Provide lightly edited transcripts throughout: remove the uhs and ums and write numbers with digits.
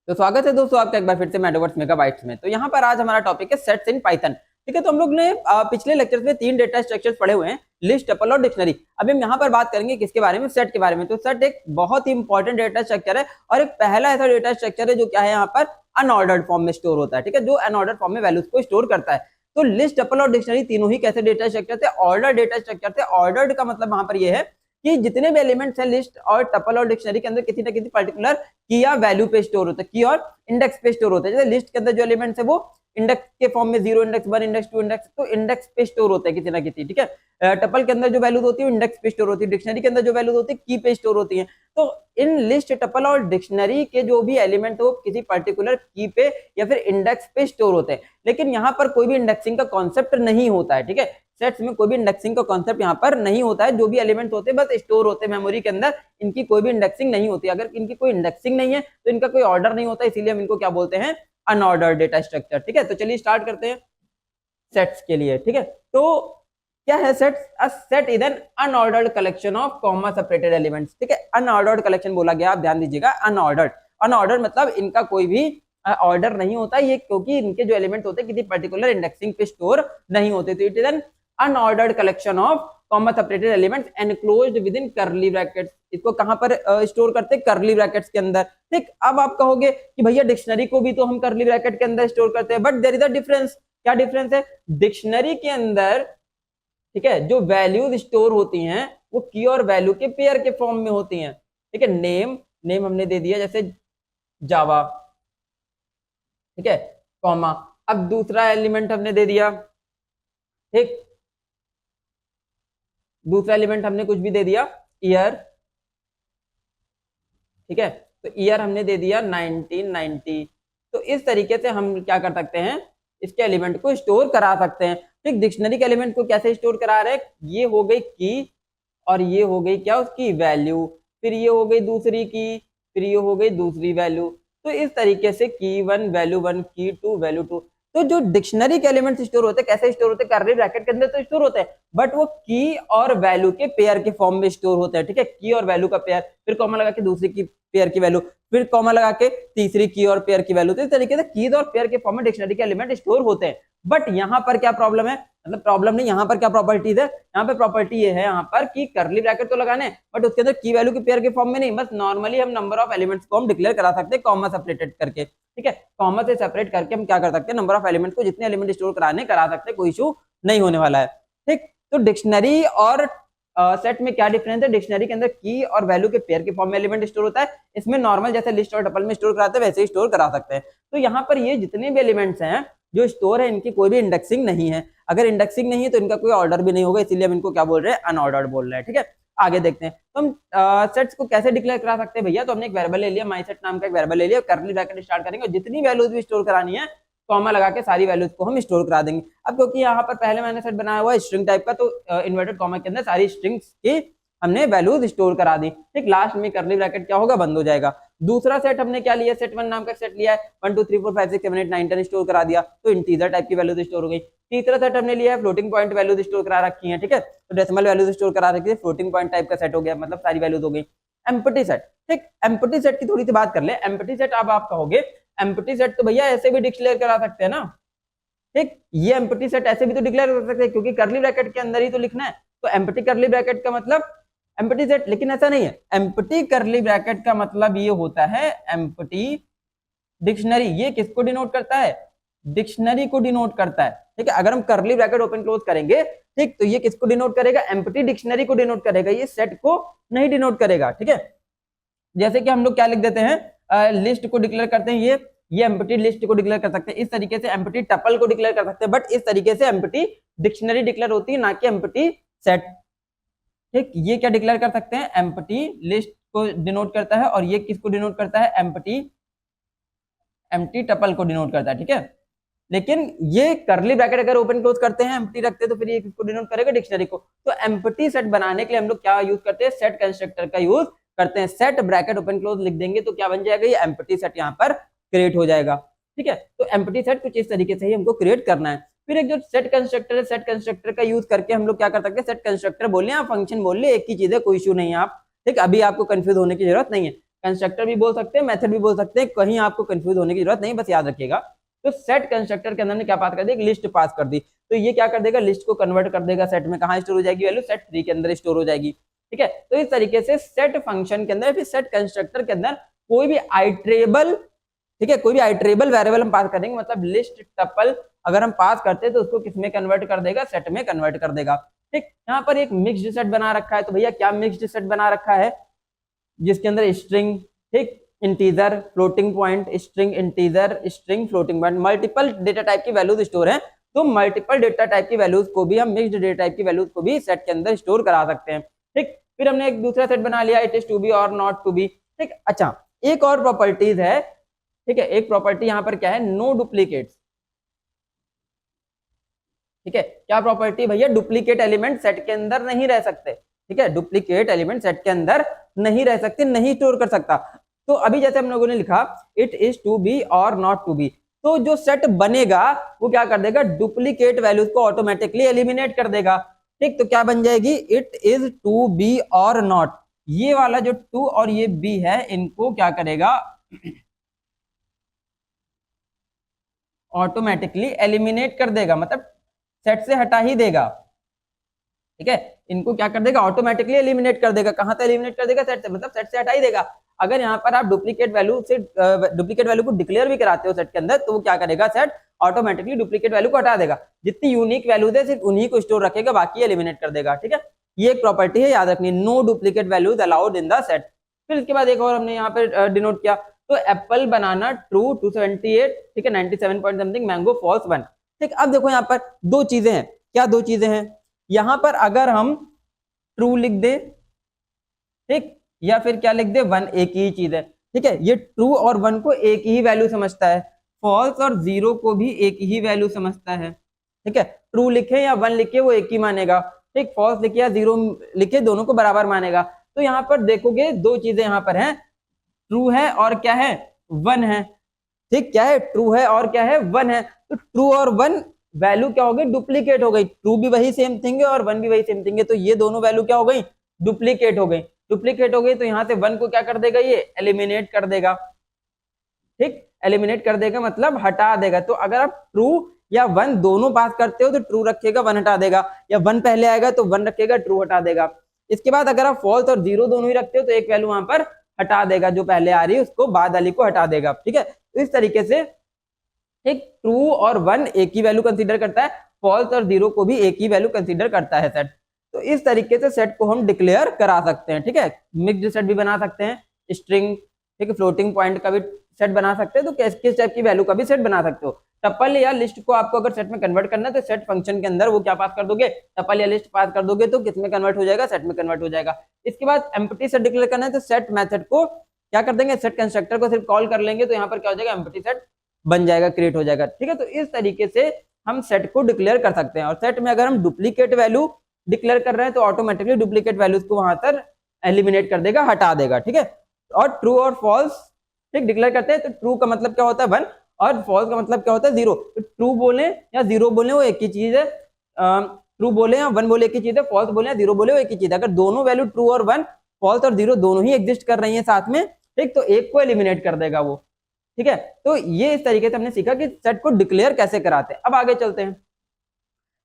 तो स्वागत है दोस्तों आपका एक बार फिर से मेटावर्स मेगाबाइट्स में। तो यहाँ पर आज हमारा टॉपिक है सेट्स इन पाइथन। ठीक है, तो हम लोग ने पिछले लेक्चर्स में 3 डेटा स्ट्रक्चर्स पढ़े हुए हैं, लिस्ट, टपल और डिक्शनरी। अभी हम यहाँ पर बात करेंगे किसके बारे में, सेट के बारे में। तो सेट एक बहुत ही इंपॉर्टेंट डेटा स्ट्रक्चर है और एक पहला ऐसा डेटा स्ट्रक्चर है जो क्या है, यहाँ पर अनऑर्डर्ड फॉर्म में स्टोर होता है। ठीक है, जो अनऑर्डर्ड फॉर्म में वैल्यूज को स्टोर करता है। तो लिस्ट, टपल और डिक्शनरी तीनों ही कैसे डेटा स्ट्रक्चर थे, ऑर्डर डेटा स्ट्रक्चर थे। ऑर्डर्ड का मतलब वहां पर यह है कि जितने भी एलिमेंट्स हैं लिस्ट और टपल और डिक्शनरी के अंदर किसी ना किसी पर्टिकुलर की या वैल्यू पे स्टोर होता है, की और इंडेक्स पे स्टोर होता है। जैसे लिस्ट के अंदर जो एलिमेंट्स है वो इंडेक्स के फॉर्म में 0, इंडेक्स 1, इंडेक्स 2, इंडेक्स, तो इंडेक्स पे स्टोर होता है किसी ना किसी। ठीक है, टपल के अंदर जो वैल्यूज होती है इंडेक्स पे स्टोर होती है, डिक्शनरी के अंदर जो वैल्यूज होती है की पे स्टोर होती है। तो इन लिस्ट, टपल और डिक्शनरी के जो भी एलिमेंट हो किसी पर्टिकुलर की पे या फिर इंडेक्स पे स्टोर होते हैं, लेकिन यहाँ पर कोई भी इंडेक्सिंग का कॉन्सेप्ट नहीं होता है। ठीक है, सेट्स में कोई भी इंडेक्सिंग का कॉन्सेप्ट यहाँ पर नहीं होता है। जो भी एलिमेंट होते हैं बस स्टोर होते हैं मेमोरी के अंदर, इनकी कोई भी इंडेक्सिंग नहीं होती। अगर इनकी कोई इंडेक्सिंग नहीं है तो इनका कोई ऑर्डर नहीं होता, इसीलिए हम इनको क्या बोलते हैं, अनऑर्डर्ड डेटा स्ट्रक्चर। ठीक है, तो चलिए स्टार्ट करते हैं सेट्स के लिए। ठीक है, तो क्या है sets? A set is an unordered collection of comma separated elements. ठीक है, अनऑर्डर्ड कलेक्शन बोला गया, आप ध्यान दीजिएगा। अनऑर्डर्ड, अनऑर्डर्ड मतलब इनका कोई भी ऑर्डर नहीं होता ये, क्योंकि इनके जो एलिमेंट होते हैं किसी पर्टिकुलर इंडेक्सिंग पे स्टोर नहीं होते। तो it is an unordered collection of comma separated elements enclosed with in curly brackets. इसको कहां पर स्टोर करते हैं? कर्ली ब्रैकेट्स के अंदर। ठीक, अब आप कहोगे कि भैया डिक्शनरी को भी तो हम कर्ली ब्रैकेट के अंदर स्टोर करते हैं, but there is a difference. क्या डिफरेंस है? डिक्शनरी के अंदर, ठीक है, जो वैल्यूज स्टोर होती हैं वो की और वैल्यू के पेयर के फॉर्म में होती हैं। ठीक है, नेम, नेम हमने दे दिया जैसे जावा। ठीक है, कॉमा, अब दूसरा एलिमेंट हमने दे दिया। ठीक, दूसरा एलिमेंट हमने कुछ भी दे दिया, ईयर। ठीक है, तो ईयर हमने दे दिया 1990। तो इस तरीके से हम क्या कर सकते हैं, इसके एलिमेंट को स्टोर करा सकते हैं। ठीक, डिक्शनरी के एलिमेंट को कैसे स्टोर करा रहे हैं? ये हो गई की और ये हो गई क्या, उसकी वैल्यू, फिर ये हो गई दूसरी की, फिर ये हो गई दूसरी वैल्यू। तो इस तरीके से की 1 वैल्यू 1, की 2 वैल्यू 2। तो जो डिक्शनरी के एलिमेंट स्टोर होते हैं कैसे स्टोर होते हैं? कर्ली ब्रैकेट के अंदर तो स्टोर होते हैं, बट वो की और वैल्यू के पेयर के फॉर्म में स्टोर होते हैं। ठीक है, की और वैल्यू का पेयर, फिर कॉमा लगा के दूसरी की पेयर की वैल्यू, फिर कॉमा लगा के तीसरी की और पेयर की वैल्यू। तो इस तरीके से कीज और पेयर के फॉर्म में डिक्शनरी के एलिमेंट स्टोर होते हैं। बट यहाँ पर क्या प्रॉब्लम है, मतलब प्रॉब्लम नहीं, यहाँ पर क्या प्रॉपर्टीज है? यहाँ पे प्रॉपर्टी ये है यहाँ पर कि कर्ली ब्रैकेट तो लगाने, बट उसके अंदर की वैल्यू के पेयर के फॉर्म में नहीं, बस नॉर्मली हम नंबर ऑफ एलिमेंट्स को हम डिक्लेयर करा सकते हैं कॉमा सेपरेटेड करके। ठीक है, कॉमा से सेपरेट करके हम क्या कर सकते हैं, नंबर ऑफ एलिमेंट्स को जितने एलिमेंट स्टोर कराने करा सकते हैं, कोई इशू नहीं होने वाला है। ठीक, तो डिक्शनरी और सेट में क्या डिफरेंस है? डिक्शनरी के अंदर की और वैल्यू के पेयर के फॉर्म में एलिमेंट स्टोर होता है, इसमें नॉर्मल जैसे लिस्ट और टपल में स्टोर कराते हैं वैसे ही स्टोर करा सकते हैं। तो यहाँ पर ये जितने भी एलिमेंट्स हैं जो स्टोर है इनकी कोई भी इंडेक्सिंग नहीं है। अगर इंडेक्सिंग नहीं है तो इनका कोई ऑर्डर भी नहीं होगा, इसीलिए हम इनको क्या बोल रहे हैं, अनऑर्डर्ड बोल रहे हैं। ठीक है, आगे देखते हैं तो हम सेट्स को कैसे डिक्लेयर करा सकते हैं भैया। तो हमने एक वेरिएबल ले लिया, माई सेट नाम का एक वेरिएबल ले लिया, कर्ली ब्रैकेट स्टार्ट करेंगे और जितनी वैल्यूज भी स्टोर करानी है कॉमा लगा के सारी वैल्यूज को हम स्टोर करा देंगे। अब क्योंकि यहाँ पर पहले मैंने सेट बनाया हुआ है स्ट्रिंग टाइप का, तो इन्वर्टेड कॉमा के अंदर सारी स्ट्रिंग्स की हमने वैल्यूज स्टोर करा दी। ठीक, लास्ट में कर्ली ब्रैकेट क्या होगा, बंद हो जाएगा। दूसरा सेट हमने क्या लिया, सेट 1 नाम का सेट लिया है, 1 2 3 4 5 6 7 8 9 10 स्टोर करा दिया, तो इंटीजर टाइप की वैल्यूज स्टोर हो गई। तीसरा सेट हमने लिया है, फ्लोटिंग पॉइंट वैल्यूज स्टोर करा रखी है। ठीक है, तो डेसिमल वैल्यूज स्टोर करा रखी है, फ्लोटिंग पॉइंट टाइप का सेट हो गया, मतलब सारी वैल्यूज हो गई। एम्प्टी सेट, ठीक, एम्प्टी सेट की थोड़ी सी बात कर ले। एम्प्टी सेट, अब आप कहोगे एम्प्टी सेट तो भैया ऐसे भी डिक्लेयर करा सकते हैं ना। ठीक, ये एम्प्टी सेट ऐसे भी तो डिक्लेयर कर सकते हैं क्योंकि कर्ली ब्रैकेट के अंदर ही तो लिखना है। तो एम्प्टी कर्ली ब्रैकेट का मतलब एम्प्टी सेट, लेकिन ऐसा नहीं है। एम्प्टी कर्ली ब्रैकेट का मतलब ये होता है एम्प्टी डिक्शनरी। ये किसको डिनोट करता है? डिक्शनरी को डिनोट करता है। ठीक है, अगर हम कर्ली ब्रैकेट ओपन क्लोज करेंगे, ठीक, तो ये किसको डिनोट करेगा? एम्प्टी डिक्शनरी को डिनोट करेगा, ये सेट को नहीं डिनोट करेगा। ठीक है, जैसे कि हम लोग क्या लिख देते हैं, लिस्ट को डिक्लेयर करते हैं, ये एम्प्टी लिस्ट को डिक्लेयर कर सकते हैं, इस तरीके से एम्प्टी टपल को डिक्लेयर कर सकते हैं, बट इस तरीके से एम्प्टी डिक्शनरी डिक्लेयर होती है, ना कि एम्प्टी सेट। ठीक, ये क्या डिक्लेयर कर सकते हैं, एम्प्टी लिस्ट को डिनोट करता है, और ये किसको डिनोट करता है, एम्प्टी टपल को डिनोट करता है। ठीक है, लेकिन ये कर्ली ब्रैकेट अगर ओपन क्लोज करते हैं, एम्प्टी रखते हैं, तो फिर ये किसको डिनोट करेगा, डिक्शनरी को। तो एम्प्टी सेट बनाने के लिए हम लोग क्या यूज करते हैं, सेट कंस्ट्रक्टर का यूज करते हैं। सेट ब्रैकेट ओपन क्लोज लिख देंगे तो क्या बन जाएगा, ये एम्प्टी सेट यहाँ पर क्रिएट हो जाएगा। ठीक है, तो एम्प्टी सेट कुछ इस तरीके से ही हमको क्रिएट करना है। फिर एक जो सेट कंस्ट्रक्टर है, सेट कंस्ट्रक्टर का यूज करके हम लोग क्या कर सकते हैं, सेट कंस्ट्रक्टर बोल या फंक्शन बोल ले, एक ही चीज है, कोई इशू नहीं है। आप ठीक, अभी आपको कंफ्यूज होने की जरूरत नहीं है। कंस्ट्रक्टर भी बोल सकते हैं, मेथड भी बोल सकते हैं, कहीं आपको कंफ्यूज होने की जरूरत नहीं, बस याद रखिएगा। तो सेट कंस्ट्रक्टर के अंदर ने क्या पास कर दी, एक लिस्ट पास कर दी, तो ये क्या कर देगा, लिस्ट को कन्वर्ट कर देगा सेट में, कहां स्टोर हो जाएगी वैल्यू, सेट 3 के अंदर स्टोर हो जाएगी। ठीक है, तो इस तरीके से सेट फंक्शन के अंदर, फिर सेट कंस्ट्रक्टर के अंदर कोई भी आइट्रेबल, ठीक है, कोई भी आइट्रेबल वेरिएबल हम पास करेंगे, मतलब लिस्ट टपल अगर हम पास करते हैं तो उसको किसमें कन्वर्ट कर देगा, सेट में कन्वर्ट कर देगा। ठीक, यहाँ पर एक मिक्स्ड सेट बना रखा है, तो भैया क्या मिक्स्ड सेट बना रखा है, जिसके अंदर स्ट्रिंग, ठीक, integer, floating point, string, integer, string, floating point, multiple data type की वैल्यूज स्टोर है। तो मल्टीपल डेटा टाइप की वैल्यूज को भी हम, मिक्स्ड डेटा टाइप की वैल्यूज को भी सेट के अंदर स्टोर करा सकते हैं। ठीक, फिर हमने एक दूसरा सेट बना लिया, इट इज टू बी और नॉट टू बी। ठीक, अच्छा, एक और प्रॉपर्टीज है, ठीक है, एक प्रॉपर्टी यहाँ पर क्या है, नो डुप्लीकेट्स। ठीक है, क्या प्रॉपर्टी भैया, डुप्लीकेट एलिमेंट सेट के अंदर नहीं रह सकते। ठीक है, डुप्लीकेट एलिमेंट सेट के अंदर नहीं रह सकते, नहीं स्टोर कर सकता। तो अभी जैसे हम लोगों ने लिखा इट इज टू बी और नॉट टू बी, तो जो सेट बनेगा वो क्या कर देगा, डुप्लीकेट वैल्यूज को ऑटोमेटिकली एलिमिनेट कर देगा। ठीक, तो क्या बन जाएगी, इट इज टू बी और नॉट, ये वाला जो टू और ये बी है, इनको क्या करेगा, ऑटोमेटिकली एलिमिनेट कर देगा, मतलब सेट से हटा ही देगा। ठीक है, इनको क्या कर देगा, ऑटोमेटिकली एलिमिनेट कर देगा, कहां से एलिमिनेट कर देगा, सेट से, मतलब सेट से हटा ही देगा। अगर यहाँ पर आप डुप्लीकेट वैल्यू को डिक्लेयर भी कराते हो सेट के अंदर, तो वो क्या करेगा, सेट ऑटोमेटिकली डुप्लीकेट वैल्यू को हटा देगा, जितनी यूनिक वैल्यूज है सिर्फ उन्हीं को स्टोर रखेगा, बाकी एलिमिनेट कर देगा। ठीक है, ये एक प्रॉपर्टी है, याद रखनी, no duplicate values allowed in the set. फिर इसके बाद एक और हमने यहाँ पे डिनोट किया, तो एप्पल बनाना ट्रू 278, ठीक है, 97 पॉइंट समथिंग, मैंगो फॉल्स 1। ठीक, अब देखो यहाँ पर दो चीजें हैं, क्या दो चीजें हैं, यहाँ पर अगर हम ट्रू लिख दे, ठीक, या फिर क्या लिख दे, 1, एक ही चीज है। ठीक है, ये ट्रू और 1 को एक ही वैल्यू समझता है, फॉल्स और 0 को भी एक ही वैल्यू समझता है। ठीक है, ट्रू लिखे या 1 लिखे वो एक ही मानेगा, ठीक, फॉल्स लिखे या 0 लिखे दोनों को बराबर मानेगा। तो यहाँ पर देखोगे दो चीजें यहाँ पर हैं, ट्रू है और क्या है, 1 है। ठीक, क्या है, ट्रू है और क्या है, 1 है। तो ट्रू और 1 वैल्यू क्या हो गई, डुप्लीकेट हो गई, ट्रू भी वही सेम थिंग है और 1 भी वही सेम थिंग है, तो ये दोनों वैल्यू क्या हो गई, डुप्लीकेट हो गई। डुप्लीकेट हो गई तो यहाँ से 1 को क्या कर देगा, ये एलिमिनेट कर देगा। ठीक, एलिमिनेट कर देगा मतलब हटा देगा। तो अगर आप ट्रू या 1 दोनों पास करते हो तो ट्रू रखेगा, 1 हटा देगा, या 1 पहले आएगा तो 1 रखेगा, ट्रू हटा देगा। इसके बाद अगर आप फॉल्स और 0 दोनों ही रखते हो तो एक वैल्यू वहां पर हटा देगा, जो पहले आ रही है उसको बाद वाली को हटा देगा। ठीक है, तो इस तरीके से एक ट्रू और 1 एक ही वैल्यू कंसीडर करता है, फॉल्स और 0 को भी एक ही वैल्यू कंसीडर करता है सेट। तो इस तरीके से सेट को हम डिक्लेयर करा सकते हैं। ठीक है, मिक्स्ड सेट भी बना सकते हैं, स्ट्रिंग, ठीक है, फ्लोटिंग पॉइंट का भी सेट बना सकते हैं, तो किस टाइप की वैल्यू का भी सेट बना सकते हो। टपल या लिस्ट को आपको अगर सेट में कन्वर्ट करना है तो सेट फंक्शन के अंदर वो क्या पास कर दोगे, टपल या लिस्ट पास कर दोगे, तो किस में कन्वर्ट हो जाएगा, सेट में कन्वर्ट हो जाएगा। इसके बाद एम्प्टी सेट डिक्लेयर करना है तो सेट मेथड को क्या कर देंगे, सेट कंस्ट्रक्टर को सिर्फ कॉल कर लेंगे, तो यहाँ पर क्या हो जाएगा, एम्प्टी सेट बन जाएगा, क्रिएट हो जाएगा। ठीक है, तो इस तरीके से हम सेट को डिक्लेयर कर सकते हैं। और सेट में अगर हम डुप्लीकेट वैल्यू डिक्लेयर कर रहे हैं तो ऑटोमेटिकली डुप्लीकेट वैल्यूज को वहां पर एलिमिनेट कर देगा, हटा देगा। ठीक है, और ट्रू और फॉल्स, ठीक, डिक्लेयर करते हैं तो ट्रू का मतलब क्या होता है, 1, और फॉल्स का मतलब क्या होता है, 0। तो ट्रू बोले या 0 बोले वो एक ही चीज है, ट्रू बोले या 1 बोले एक ही चीज है, फॉल्स बोले या 0 बोले वो एक ही चीज है। अगर दोनों वैल्यू ट्रू और 1, फॉल्स और 0 दोनों ही एग्जिस्ट कर रही है साथ में, ठीक, तो एक को एलिमिनेट कर देगा वो। ठीक है, तो ये इस तरीके से हमने सीखा कि सेट को डिक्लेयर कैसे कराते हैं। अब आगे चलते हैं।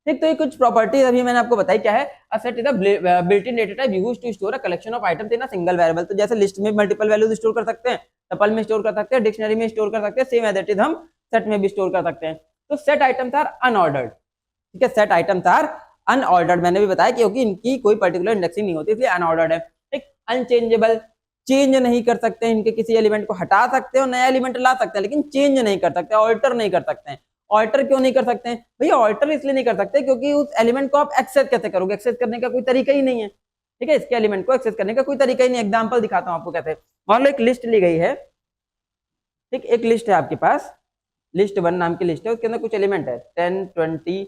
ठीक, तो ये कुछ प्रॉपर्टीज अभी मैंने आपको बताई, क्या है, a set is a built in data type used to store a collection of items in a single variable. तो जैसे लिस्ट में मल्टीपल वैल्यूज स्टोर कर सकते हैं, टपल में स्टोर कर सकते हैं, डिक्शनरी में स्टोर कर सकते हैं, सेम एज इट इज हम सेट में भी स्टोर कर सकते हैं। तो सेट आइटम्स आर अनऑर्डर्ड। ठीक है, सेट आइटम्स आर अनऑर्डर्ड, मैंने भी बताया क्योंकि इनकी कोई पर्टिकुलर इंडेक्सिंग नहीं होती, इसलिए अनऑर्डर्ड है। ठीक, अनचेंजेबल, चेंज नहीं कर सकते, इनके किसी एलिमेंट को हटा सकते हो, नया एलिमेंट ला सकते हैं, लेकिन चेंज नहीं कर सकते, ऑल्टर नहीं कर सकते हैं। ऑल्टर क्यों नहीं कर सकते हैं भैया, ऑल्टर इसलिए नहीं कर सकते क्योंकि उस एलिमेंट को आप एक्सेस कैसे करोगे, एक्सेस करने का कोई तरीका ही नहीं है। ठीक है, इसके एलिमेंट को एक्सेस करने का कोई तरीका ही नहीं। एग्जांपल दिखाता हूं आपको कैसे। मान लो एक लिस्ट ली गई है, ठीक, एक लिस्ट है आपके पास, लिस्ट 1 नाम की लिस्ट है, उसके अंदर कुछ एलिमेंट है 10, 20,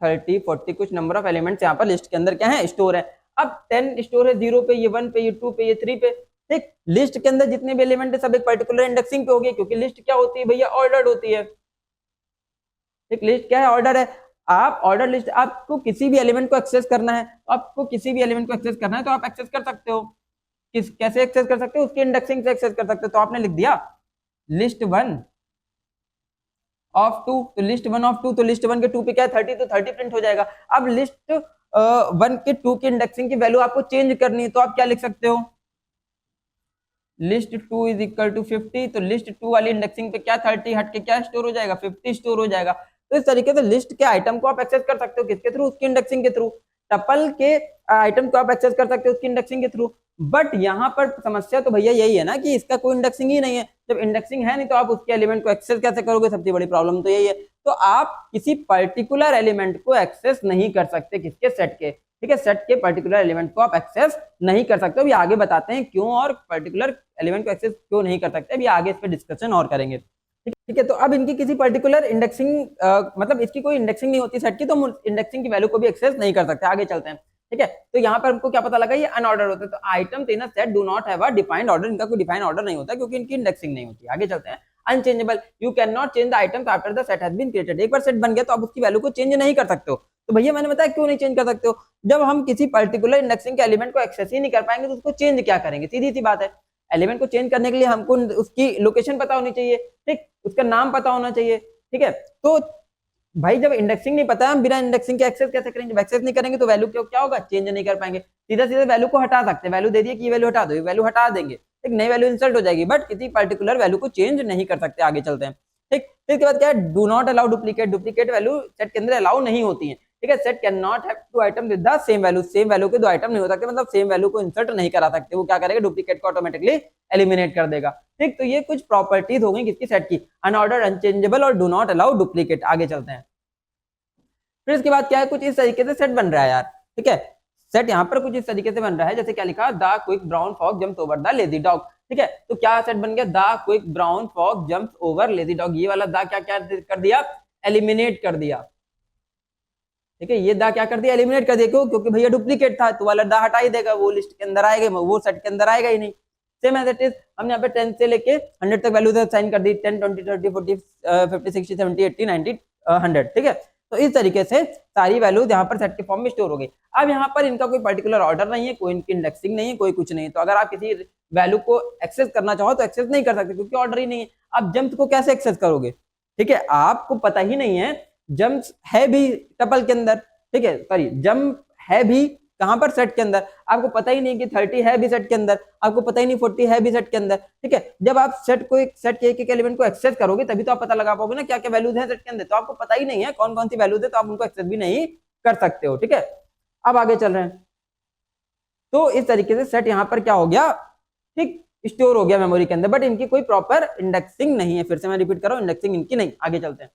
30, 40, कुछ नंबर ऑफ एलिमेंट्स यहाँ पर लिस्ट के अंदर क्या है, स्टोर है। अब 10 स्टोर है 0 पे, ये 1 पे, ये 2 पे, ये 3 पे। ठीक, लिस्ट के अंदर जितने भी एलिमेंट है सब एक पर्टिकुलर इंडेक्सिंग पे होगी, क्योंकि लिस्ट क्या होती है भैया, ऑर्डर्ड होती है। एक लिस्ट क्या है, ऑर्डर है। आप ऑर्डर लिस्ट, आपको किसी भी एलिमेंट को एक्सेस करना है, आपको किसी भी एलिमेंट को एक्सेस करना है तो आप एक्सेस कर सकते हो। कैसे एक्सेस कर सकते हो, उसकी इंडेक्सिंग से एक्सेस कर सकते हो। तो आपने लिख दिया लिस्ट 1 ऑफ 2, तो लिस्ट 1 ऑफ 2, तो लिस्ट 1 के 2 पे क्या है 30, तो 30 प्रिंट हो जाएगा। अब लिस्ट 1 के 2 की इंडेक्सिंग की वैल्यू आपको चेंज करनी है, तो आप क्या लिख सकते हो, लिस्ट 2 इज इक्वल टू 50, तो लिस्ट 2 वाली इंडेक्सिंग पे क्या 30 हट के क्या स्टोर हो जाएगा, 50 स्टोर हो जाएगा। तो इस तरीके से लिस्ट के आइटम को आप एक्सेस कर सकते हो, किसके थ्रू, उसकी इंडेक्सिंग के थ्रू। टपल के आइटम को आप एक्सेस कर सकते हो उसकी इंडेक्सिंग के थ्रू। बट यहाँ पर समस्या तो भैया यही है ना कि इसका कोई इंडेक्सिंग ही नहीं है। जब इंडेक्सिंग है नहीं तो आप उसके एलिमेंट को एक्सेस कैसे करोगे, सबसे बड़ी प्रॉब्लम तो यही है। तो आप किसी पर्टिकुलर एलिमेंट को एक्सेस नहीं कर सकते, किसके, सेट के। ठीक है, सेट के पर्टिकुलर एलिमेंट को आप एक्सेस नहीं कर सकते। अभी आगे बताते हैं क्यों, और पर्टिकुलर एलिमेंट को एक्सेस क्यों नहीं कर सकते, अभी आगे इस पर डिस्कशन और करेंगे। ठीक है, तो अब इनकी किसी पर्टिकुलर इंडेक्सिंग मतलब इसकी कोई इंडेक्सिंग नहीं होती सेट की, तो हम इंडेक्सिंग की वैल्यू को भी एक्सेस नहीं कर सकते। आगे चलते हैं। ठीक है, तो यहाँ पर हमको क्या पता लगा, ये अनऑर्डर होते हैं। तो item in a set do not have a defined order, इनका कोई डिफाइंड ऑर्डर नहीं होता क्योंकि इनकी इंडेक्सिंग नहीं होती। आगे चलते हैं। Unchangeable, you can not change the items after the set has been created. एक बार सेट बन गया तो आप उसकी वैल्यू को चेंज नहीं कर सकते हो। तो भैया मैंने बताया क्यों नहीं चेंज कर सकते हो, जब हम किसी पर्टिकुलर इंडेक्सिंग के एलिमेंट को एक्सेस ही नहीं कर पाएंगे तो उसको चेंज क्या करेंगे, सीधी सी बात है। एलिमेंट को चेंज करने के लिए हमको उसकी लोकेशन पता होनी चाहिए, ठीक, उसका नाम पता होना चाहिए। ठीक है, तो भाई जब इंडेक्सिंग नहीं पता, हम बिना इंडेक्सिंग के एक्सेस कैसे करेंगे, जब एक्सेस नहीं करेंगे तो वैल्यू क्या होगा, चेंज नहीं कर पाएंगे। सीधा सीधा वैल्यू को हटा सकते हैं, वैल्यू दे दिए कि वैल्यू हटा दो, वैल्यू हटा देंगे, एक नई वैल्यू इंसर्ट हो जाएगी, बट किसी पर्टिकुलर वैल्यू को चेंज नहीं कर सकते। आगे चलते हैं। ठीक, फिर इसके बाद क्या है, do not allow duplicate, duplicate value set के अंदर अलाउ नहीं होती है। ठीक है, set can not have two item with the same value, same value के दो आइटम नहीं हो सकते, मतलब सेम वैल्यू को इंसर्ट नहीं करा सकते। वो क्या करेगा, डुप्लीकेट को ऑटोमेटिकली एलिमिनेट कर देगा। ठीक, तो ये कुछ प्रॉपर्टीज हो गई किसकी, सेट की, अनऑर्डर्ड, अनचेंजेबल और डू नॉट अलाउ डुप्लीकेट। आगे चलते हैं। फिर इसके बाद क्या है, कुछ इस तरीके से सेट बन रहा है यार। ठीक है, सेट यहाँ पर कुछ इस तरीके से बन रहा है, जैसे क्या लिखा, the quick brown fox jumps over the lazy dog. ठीक है, तो क्या सेट बन गया, the quick brown fox jumps over lazy dog. ये वाला द क्या क्या कर दिया, एलिमिनेट कर दिया। ठीक है, ये द क्या कर दिया, एलिमिनेट कर दिया। क्यों, क्योंकि भैया डुप्लीकेट था, तो वाला द हटा ही देगा, वो लिस्ट के अंदर आएगा, वो सेट के अंदर आएगा ही नहीं। सेम एज इट इज, हमने यहाँ पे 10 से लेके 100 तक वैल्यू साइन कर दी, 10 20 30 40 50 60 70 80 90 100। ठीक है, तो इस तरीके से सारी वैल्यूज यहाँ पर सेट के फॉर्म में स्टोर हो गई। अब यहाँ पर इनका कोई पर्टिकुलर ऑर्डर नहीं है, कोई इनकी इंडेक्सिंग नहीं है, कोई कुछ नहीं है। तो अगर आप किसी वैल्यू को एक्सेस करना चाहो तो एक्सेस नहीं कर सकते क्योंकि ऑर्डर ही नहीं है। आप जंप को कैसे एक्सेस करोगे, ठीक है, आपको पता ही नहीं है, जंप है भी टपल के अंदर, ठीक है, सॉरी जंप है भी कहां पर, सेट के अंदर। आपको पता ही नहीं कि 30 है भी सेट के अंदर, आपको पता ही नहीं 40 है भी सेट के अंदर। ठीक है, जब आप सेट को सेट के एक एलिमेंट को एक्सेस करोगे तभी तो आप पता लगा पाओगे ना क्या क्या वैल्यूज है सेट के अंदर। तो आपको पता ही नहीं है कौन कौन सी वैल्यूज है, तो आप उनको एक्सेस भी नहीं कर सकते हो। ठीक है, अब आगे चल रहे हैं। तो इस तरीके से सेट यहाँ पर क्या हो गया, ठीक, स्टोर हो गया मेमोरी के अंदर, बट इनकी कोई प्रॉपर इंडेक्सिंग नहीं है। फिर से मैं रिपीट कर रहा हूं, इंडेक्सिंग इनकी नहीं। आगे चलते हैं।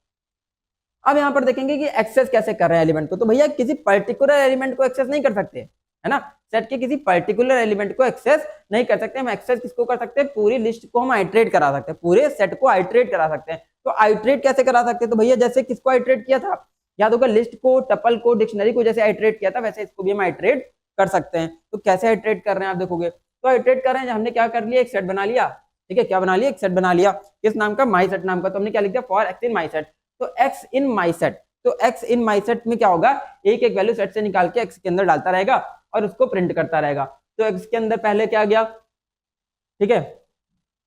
अब यहाँ पर देखेंगे कि एक्सेस कैसे कर रहे हैं एलिमेंट को। तो भैया किसी पर्टिकुलर एलिमेंट को एक्सेस नहीं कर सकते, है ना, सेट के किसी पर्टिकुलर एलिमेंट को एक्सेस नहीं कर सकते। हम एक्सेस किसको कर सकते हैं, पूरी लिस्ट को हम आइट्रेट करा सकते हैं, पूरे सेट को आइट्रेट करा सकते हैं। तो आइट्रेट कैसे करा सकते हैं, तो भैया जैसे किसको आइट्रेट किया था, याद होगा, लिस्ट को, टपल को, डिक्शनरी को जैसे आइट्रेट किया था, वैसे इसको भी हम आइट्रेट कर सकते हैं। तो कैसे आइट्रेट कर रहे हैं आप देखोगे, तो आइट्रेट कर रहे हैं, हमने क्या कर लिया, एक सेट बना लिया। ठीक है, क्या बना लिया, एक सेट बना लिया, किस नाम का, माई सेट नाम का। तो हमने क्या लिख दिया, for x in my set. तो एक्स इन माई सेट, तो एक्स इन माई सेट में क्या होगा, एक एक वैल्यू सेट से निकाल के एक्स के अंदर डालता रहेगा और उसको प्रिंट करता रहेगा। तो एक्स के अंदर पहले क्या गया, ठीक है,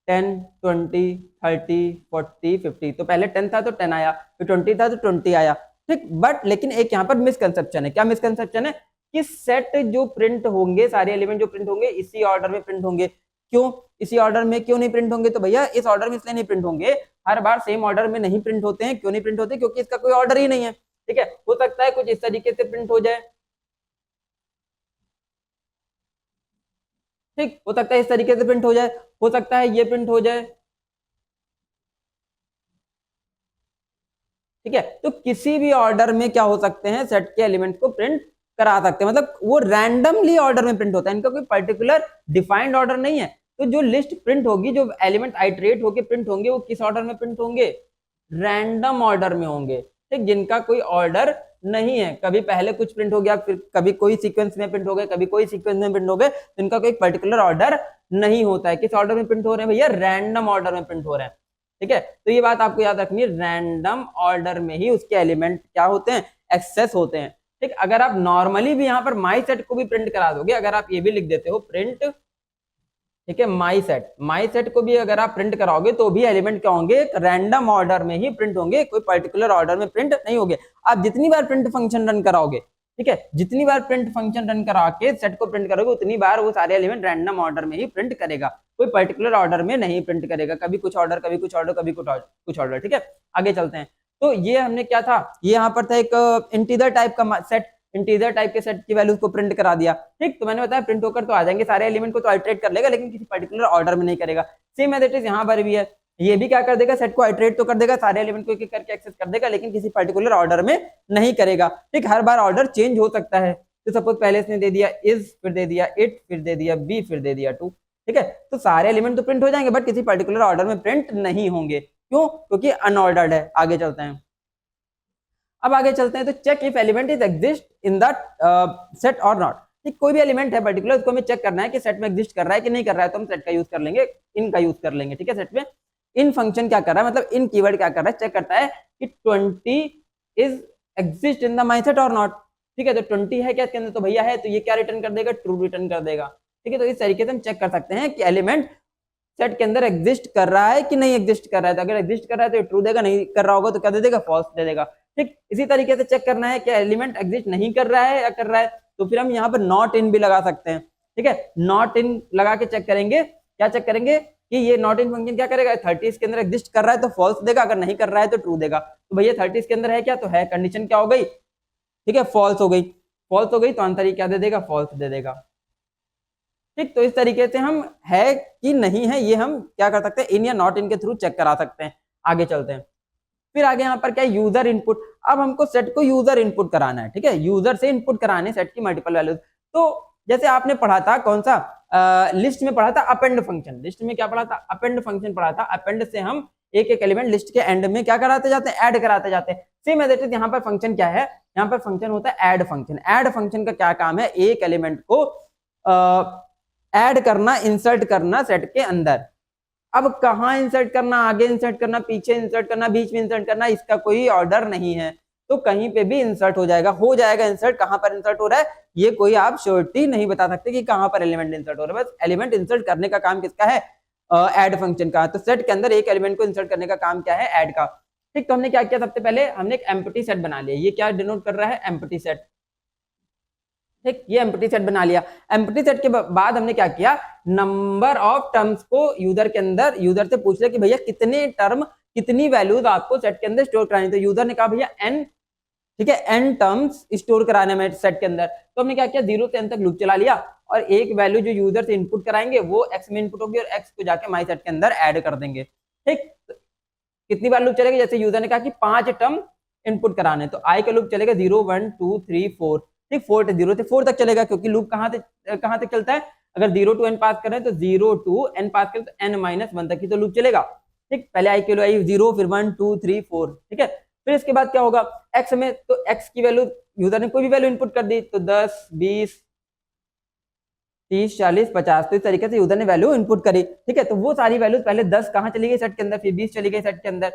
10 20 30 40 50। तो पहले 10 था तो 10 आया, फिर 20 था तो 20 आया। ठीक, बट लेकिन एक यहाँ पर मिसकंसेप्शन है। क्या मिसकंसेप्शन है, कि सेट जो प्रिंट होंगे, सारे एलिमेंट जो प्रिंट होंगे इसी ऑर्डर में प्रिंट होंगे। क्यों, इसी ऑर्डर में क्यों नहीं प्रिंट होंगे, तो भैया इस ऑर्डर में इसलिए नहीं प्रिंट होंगे, हर बार सेम ऑर्डर में नहीं प्रिंट होते हैं। क्यों नहीं प्रिंट होते, क्योंकि इसका कोई ऑर्डर ही नहीं है। ठीक है, हो सकता है कुछ इस तरीके से प्रिंट हो जाए, ठीक, हो सकता है इस तरीके से प्रिंट हो जाए, हो सकता है ये प्रिंट हो जाए। ठीक है, तो किसी भी ऑर्डर में क्या हो सकते हैं, सेट के एलिमेंट को प्रिंट करा सकते हैं, मतलब वो रैंडमली ऑर्डर में प्रिंट होता है, इनका कोई पर्टिकुलर डिफाइंड ऑर्डर नहीं है। तो जो लिस्ट प्रिंट होगी, जो एलिमेंट आइट्रेट होके प्रिंट होंगे, वो किस ऑर्डर में प्रिंट होंगे, रैंडम ऑर्डर में होंगे। ठीक, जिनका कोई ऑर्डर नहीं है, कभी पहले कुछ प्रिंट हो गया, फिर कभी कोई सीक्वेंस में प्रिंट हो गए, कभी कोई सीक्वेंस में प्रिंट हो गए, तो इनका कोई पर्टिकुलर ऑर्डर नहीं होता है। किस ऑर्डर में प्रिंट हो रहे हैं भैया, रैंडम ऑर्डर में प्रिंट हो रहे हैं। ठीक है, तो ये बात आपको याद रखनी है, रैंडम ऑर्डर में ही उसके एलिमेंट क्या होते हैं, एक्सेस होते हैं। ठीक, अगर आप नॉर्मली भी यहाँ पर माई सेट को भी प्रिंट करा दोगे, अगर आप ये भी लिख देते हो प्रिंट ठीक है। माई सेट को भी अगर आप प्रिंट कराओगे तो भी एलिमेंट क्या होंगे, रैंडम ऑर्डर में ही प्रिंट होंगे, कोई पर्टिकुलर ऑर्डर में प्रिंट नहीं होंगे। आप जितनी बार प्रिंट फंक्शन रन कराओगे, ठीक है, जितनी बार प्रिंट फंक्शन रन करा के सेट को प्रिंट करोगे उतनी बार वो सारे एलिमेंट रैंडम ऑर्डर में ही प्रिंट करेगा, कोई पर्टिकुलर ऑर्डर में नहीं प्रिंट करेगा, कभी कुछ ऑर्डर, कभी कुछ ऑर्डर, कभी कुछ ऑर्डर। ठीक है, आगे चलते हैं। तो ये हमने क्या था, ये यहाँ पर था एक इंटीजर टाइप का सेट, इंटीजर टाइप के सेट की वैल्यूज को प्रिंट करा दिया। ठीक, तो मैंने बताया प्रिंट होकर तो आ जाएंगे, सारे एलिमेंट को तो आइटरेट कर लेगा लेकिन किसी पर्टिकुलर ऑर्डर में नहीं करेगा। सेम एज इट इज यहाँ पर भी है, ये भी क्या कर देगा, सेट को आइटरेट तो कर देगा, सारे एलिमेंट को एक एक करके एक्सेस कर देगा लेकिन किसी पर्टिकुलर ऑर्डर में नहीं करेगा। ठीक, हर बार ऑर्डर चेंज हो सकता है। तो सपोज पहले इसने दे दिया इज, फिर दे दिया इट, फिर दे दिया बी, फिर दे दिया टू। ठीक है, तो सारे एलिमेंट तो प्रिंट हो जाएंगे बट किसी पर्टिकुलर ऑर्डर में प्रिंट नहीं होंगे। क्यों? क्योंकि अनऑर्डर्ड है। आगे चलते हैं। अब आगे चलते हैं तो check if element is exist in the set और नॉट। ठीक, कोई भी एलिमेंट है पर्टिकुलर, उसको हमें चेक करना है कि सेट में एग्जिस्ट कर रहा है कि नहीं कर रहा है, तो हम सेट का यूज कर लेंगे, इन का यूज कर लेंगे। ठीक है, सेट में इन फंक्शन क्या कर रहा है, मतलब इन कीवर्ड क्या कर रहा है, चेक करता है कि 20 is exist in the my set और नॉट। ठीक है, तो 20 है क्या इसके अंदर, तो भैया है, तो ये क्या रिटर्न कर देगा, ट्रू रिटर्न कर देगा। ठीक है, तो इस तरीके से हम चेक कर सकते हैं कि एलिमेंट सेट के अंदर एग्जिस्ट कर रहा है कि नहीं एग्जिस्ट कर रहा है। तो अगर एग्जिस्ट कर रहा है तो ट्रू देगा, नहीं कर रहा होगा तो क्या दे देगा, फॉल्स दे देगा। ठीक, इसी तरीके से चेक करना है कि एलिमेंट एग्जिस्ट नहीं कर रहा है या कर रहा है, तो फिर हम यहाँ पर नॉट इन भी लगा सकते हैं। ठीक है, नॉट इन लगा के चेक करेंगे, क्या चेक करेंगे कि ये नॉट इन फंक्शन क्या करेगा, 30 इसके अंदर एग्जिस्ट कर रहा है तो फॉल्स देगा, अगर नहीं कर रहा है तो ट्रू देगा। तो भैया 30 इसके अंदर है क्या, तो है, कंडीशन क्या हो गई, ठीक है, फॉल्स हो गई। फॉल्स हो गई तो आंसर क्या दे देगा, फॉल्स दे देगा। ठीक, तो इस तरीके से हम है कि नहीं है ये हम क्या कर सकते हैं, इन या नॉट इन के थ्रू चेक करा सकते हैं। आगे चलते हैं। फिर आगे यहाँ पर क्या है, यूजर इनपुट। अब हमको सेट को यूजर इनपुट कराना है। ठीक है, यूजर से इनपुट कराने सेट की मल्टीपल वैल्यूज। तो जैसे आपने पढ़ा था कौन सा, लिस्ट में पढ़ा था अपेंड फंक्शन। लिस्ट में क्या पढ़ा था, अपेंड फंक्शन पढ़ा था। अपेंड से हम एक एक एलिमेंट लिस्ट के एंड में क्या कराते जाते हैं, ऐड कराते जाते हैं। सेम एज इट इज यहाँ पर फंक्शन क्या है, यहाँ पर फंक्शन होता है ऐड फंक्शन। ऐड फंक्शन का क्या काम है, एक एलिमेंट को ऐड करना, इंसर्ट करना सेट के अंदर। अब कहाँ इंसर्ट करना, आगे इंसर्ट करना, पीछे इंसर्ट करना, बीच में इंसर्ट करना, इसका कोई ऑर्डर नहीं है, तो कहीं पे भी इंसर्ट हो जाएगा इंसर्ट। कहाँ पर इंसर्ट हो रहा है ये कोई आप श्योरिटी नहीं बता सकते कि कहाँ पर एलिमेंट इंसर्ट हो रहा है। बस एलिमेंट इंसर्ट करने का काम किसका है, ऐड फंक्शन का। तो सेट के अंदर एक एलिमेंट को इंसर्ट करने का काम क्या है, ऐड का। ठीक, तो हमने क्या किया, सबसे पहले हमने एक एम्प्टी सेट बना लिया। ये क्या डिनोट कर रहा है, एम्प्टी सेट। ठीक, ये एम्प्टी सेट बना लिया। एम्प्टी सेट के बाद हमने क्या किया, नंबर ऑफ टर्म्स को यूजर के अंदर, यूजर से पूछ लिया कि भैया कितने टर्म, कितनी वैल्यूज आपको सेट के अंदर स्टोर करानी। तो यूजर ने कहा भैया n, ठीक है, n टर्म्स स्टोर कराने में सेट के अंदर। तो हमने क्या किया, 0 से n तक लूप चला लिया और एक वैल्यू जो यूजर से इनपुट कराएंगे वो x में इनपुट होगी और x को जाके माई सेट के अंदर ऐड कर देंगे। ठीक, कितनी बार लूप चलेगा, जैसे यूजर ने कहा कि 5 टर्म इनपुट कराने, तो i का लूप चलेगा 0 1 2 3 4। ठीक, 0 से 4 तक चलेगा, क्योंकि लूप कहाँ तक चलता है, अगर 0 to n पास करें तो 0 to n पास करें तो n-1 तक ही तो लूप चलेगा। ठीक, पहले i के लिए 0 फिर 1 2 3 4। ठीक है, फिर इसके बाद क्या होगा, x में, तो x की वैल्यू यूजर ने कोई भी वैल्यू इनपुट कर दी, तो 10 20 30 40 50, तो इस तरीके से यूजर ने वैल्यू इनपुट करी। ठीक है, तो वो सारी वैल्यूज पहले 10 कहाँ चली गई सेट के अंदर, फिर 20 चली गई सेट के अंदर,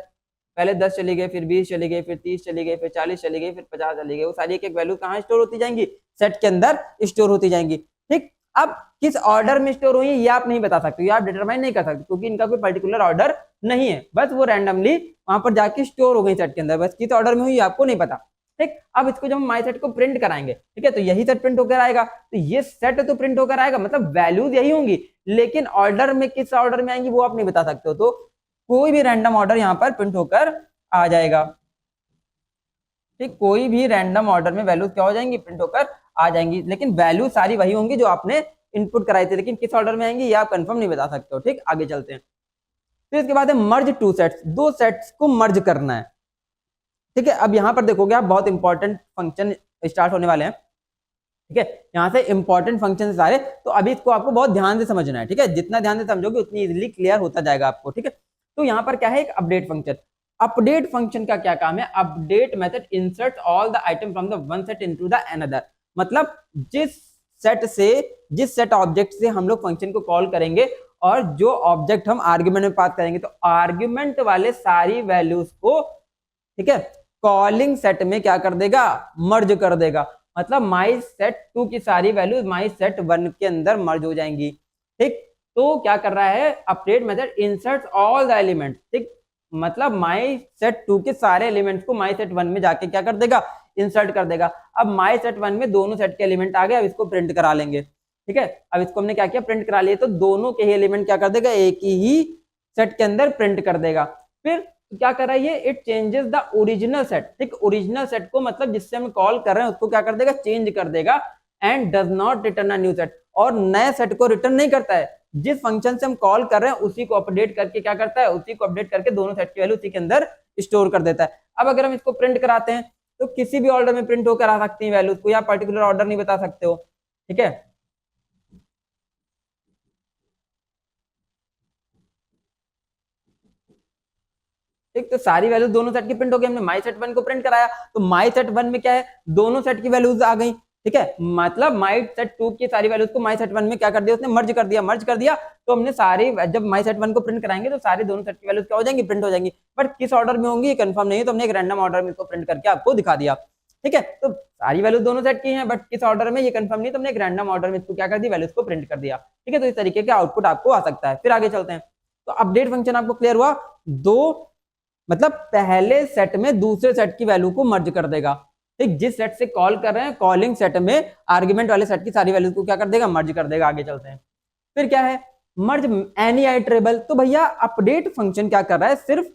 पहले 10 चली गई, फिर 20 चली गई, फिर 30 चली गई, फिर 40 चली गई, फिर 50 चली गई। वो सारी एक एक वैल्यू कहाँ स्टोर होती जाएंगी, सेट के अंदर स्टोर होती जाएंगी। ठीक, अब किस ऑर्डर में स्टोर हुई ये आप नहीं बता सकते, ये आप डिटरमाइन नहीं कर सकते, क्योंकि इनका कोई पर्टिकुलर ऑर्डर नहीं है, बस वो रैंडमली वहां पर जाके स्टोर हो गई सेट के अंदर, बस किस ऑर्डर में हुई आपको नहीं पता। ठीक, अब इसको जब हम माई सेट को प्रिंट कराएंगे, ठीक है, तो यही सेट प्रिंट होकर आएगा, तो ये सेट तो प्रिंट होकर आएगा, मतलब वैल्यूज यही होंगी, लेकिन ऑर्डर में किस ऑर्डर में आएंगी वो आप नहीं बता सकते हो। तो कोई भी रैंडम ऑर्डर यहाँ पर प्रिंट होकर आ जाएगा। ठीक, कोई भी रैंडम ऑर्डर में वैल्यूज क्या हो जाएंगी, प्रिंट होकर आ जाएंगी, लेकिन वैल्यू सारी वही होंगी जो आपने इनपुट कराई थी, लेकिन किस ऑर्डर में आएंगी ये आप कंफर्म नहीं बता सकते हो। ठीक, आगे चलते हैं। फिर इसके बाद है मर्ज टू सेट्स, दो सेट्स को मर्ज करना है। ठीक है, अब यहाँ पर देखोगे आप बहुत इंपॉर्टेंट फंक्शन स्टार्ट होने वाले हैं। ठीक है, यहाँ से इंपॉर्टेंट फंक्शन सारे, तो अभी इसको आपको बहुत ध्यान से समझना है। ठीक है, जितना ध्यान से समझोगे उतनी इजीली क्लियर होता जाएगा आपको। ठीक है, तो यहाँ पर क्या है, एक अपडेट फंक्शन। अपडेट फंक्शन का क्या काम है, update method insert all the item from the one set into the another. मतलब जिस सेट ऑब्जेक्ट से हम लोग फंक्शन को कॉल करेंगे और जो ऑब्जेक्ट हम आर्ग्यूमेंट में पास करेंगे, तो आर्ग्यूमेंट वाले सारी वैल्यूज को, ठीक है, कॉलिंग सेट में क्या कर देगा, मर्ज कर देगा। मतलब माई सेट 2 की सारी वैल्यूज माई सेट 1 के अंदर मर्ज हो जाएंगी। ठीक, तो क्या कर रहा है, update method inserts all the element, ठीक, मतलब माई सेट 2 के सारे एलिमेंट्स को माई सेट 1 में जाके क्या कर देगा, इंसर्ट कर देगा। अब माई सेट 1 में दोनों सेट के एलिमेंट आ गए, अब इसको प्रिंट करा लेंगे, ठीक है। अब इसको हमने क्या किया, प्रिंट करा लिए, तो दोनों के ही एलिमेंट क्या कर देगा, एक ही सेट के अंदर प्रिंट कर देगा। फिर क्या कर रहा है ये, it changes the original set, ठीक, ओरिजिनल सेट को मतलब जिससे हम कॉल कर रहे हैं उसको क्या कर देगा, चेंज कर देगा, and does not return a new set, और नए सेट को रिटर्न नहीं करता है। जिस फंक्शन से हम कॉल कर रहे हैं उसी को अपडेट करके क्या करता है, उसी को अपडेट करके दोनों सेट की वैल्यू उसी के अंदर स्टोर कर देता है। अब अगर हम इसको प्रिंट कराते हैं तो किसी भी ऑर्डर में प्रिंट होकर आ सकती है वैल्यूज, कोई आप पर्टिकुलर ऑर्डर नहीं बता सकते हो, ठीक है। ठीक, तो सारी वैल्यू दोनों सेट की प्रिंट हो गई, हमने माई सेट 1 को प्रिंट कराया, तो माई सेट 1 में क्या है, दोनों सेट की वैल्यूज आ गई, ठीक है। मतलब माई सेट 2 की सारी वैल्यूज को माई सेट 1 में क्या कर दिया, उसने मर्ज कर दिया, मर्ज कर दिया, तो हमने सारी, जब माई सेट 1 को प्रिंट कराएंगे तो सारी दोनों सेट की वैल्यूज क्या हो जाएंगी, प्रिंट हो जाएंगी, बट किस ऑर्डर में होंगी ये कंफर्म नहीं है, तो हमने एक रैंडम ऑर्डर में इसको प्रिंट करके आपको दिखा दिया, ठीक है। तो सारी वैल्यू दोनों सेट की हैं, बट किस ऑर्डर में ये कंफर्म नहीं, तो हमने एक रैंडम ऑर्डर में इसको क्या कर दिया, वैल्यूज को प्रिंट कर दिया, ठीक है। तो इस तरीके का आउटपुट आपको आ सकता है। फिर आगे चलते हैं, तो अपडेट फंक्शन आपको क्लियर हुआ, दो मतलब पहले सेट में दूसरे सेट की वैल्यू को मर्ज कर देगा, ठीक, जिस सेट से कॉल कर रहे हैं कॉलिंग सेट में आर्गुमेंट वाले सेट की सारी वैल्यू को क्या कर देगा, मर्ज कर देगा। आगे चलते हैं, फिर क्या है, मर्ज एनी आइटरेबल, तो भैया अपडेट फंक्शन क्या कर रहा है, सिर्फ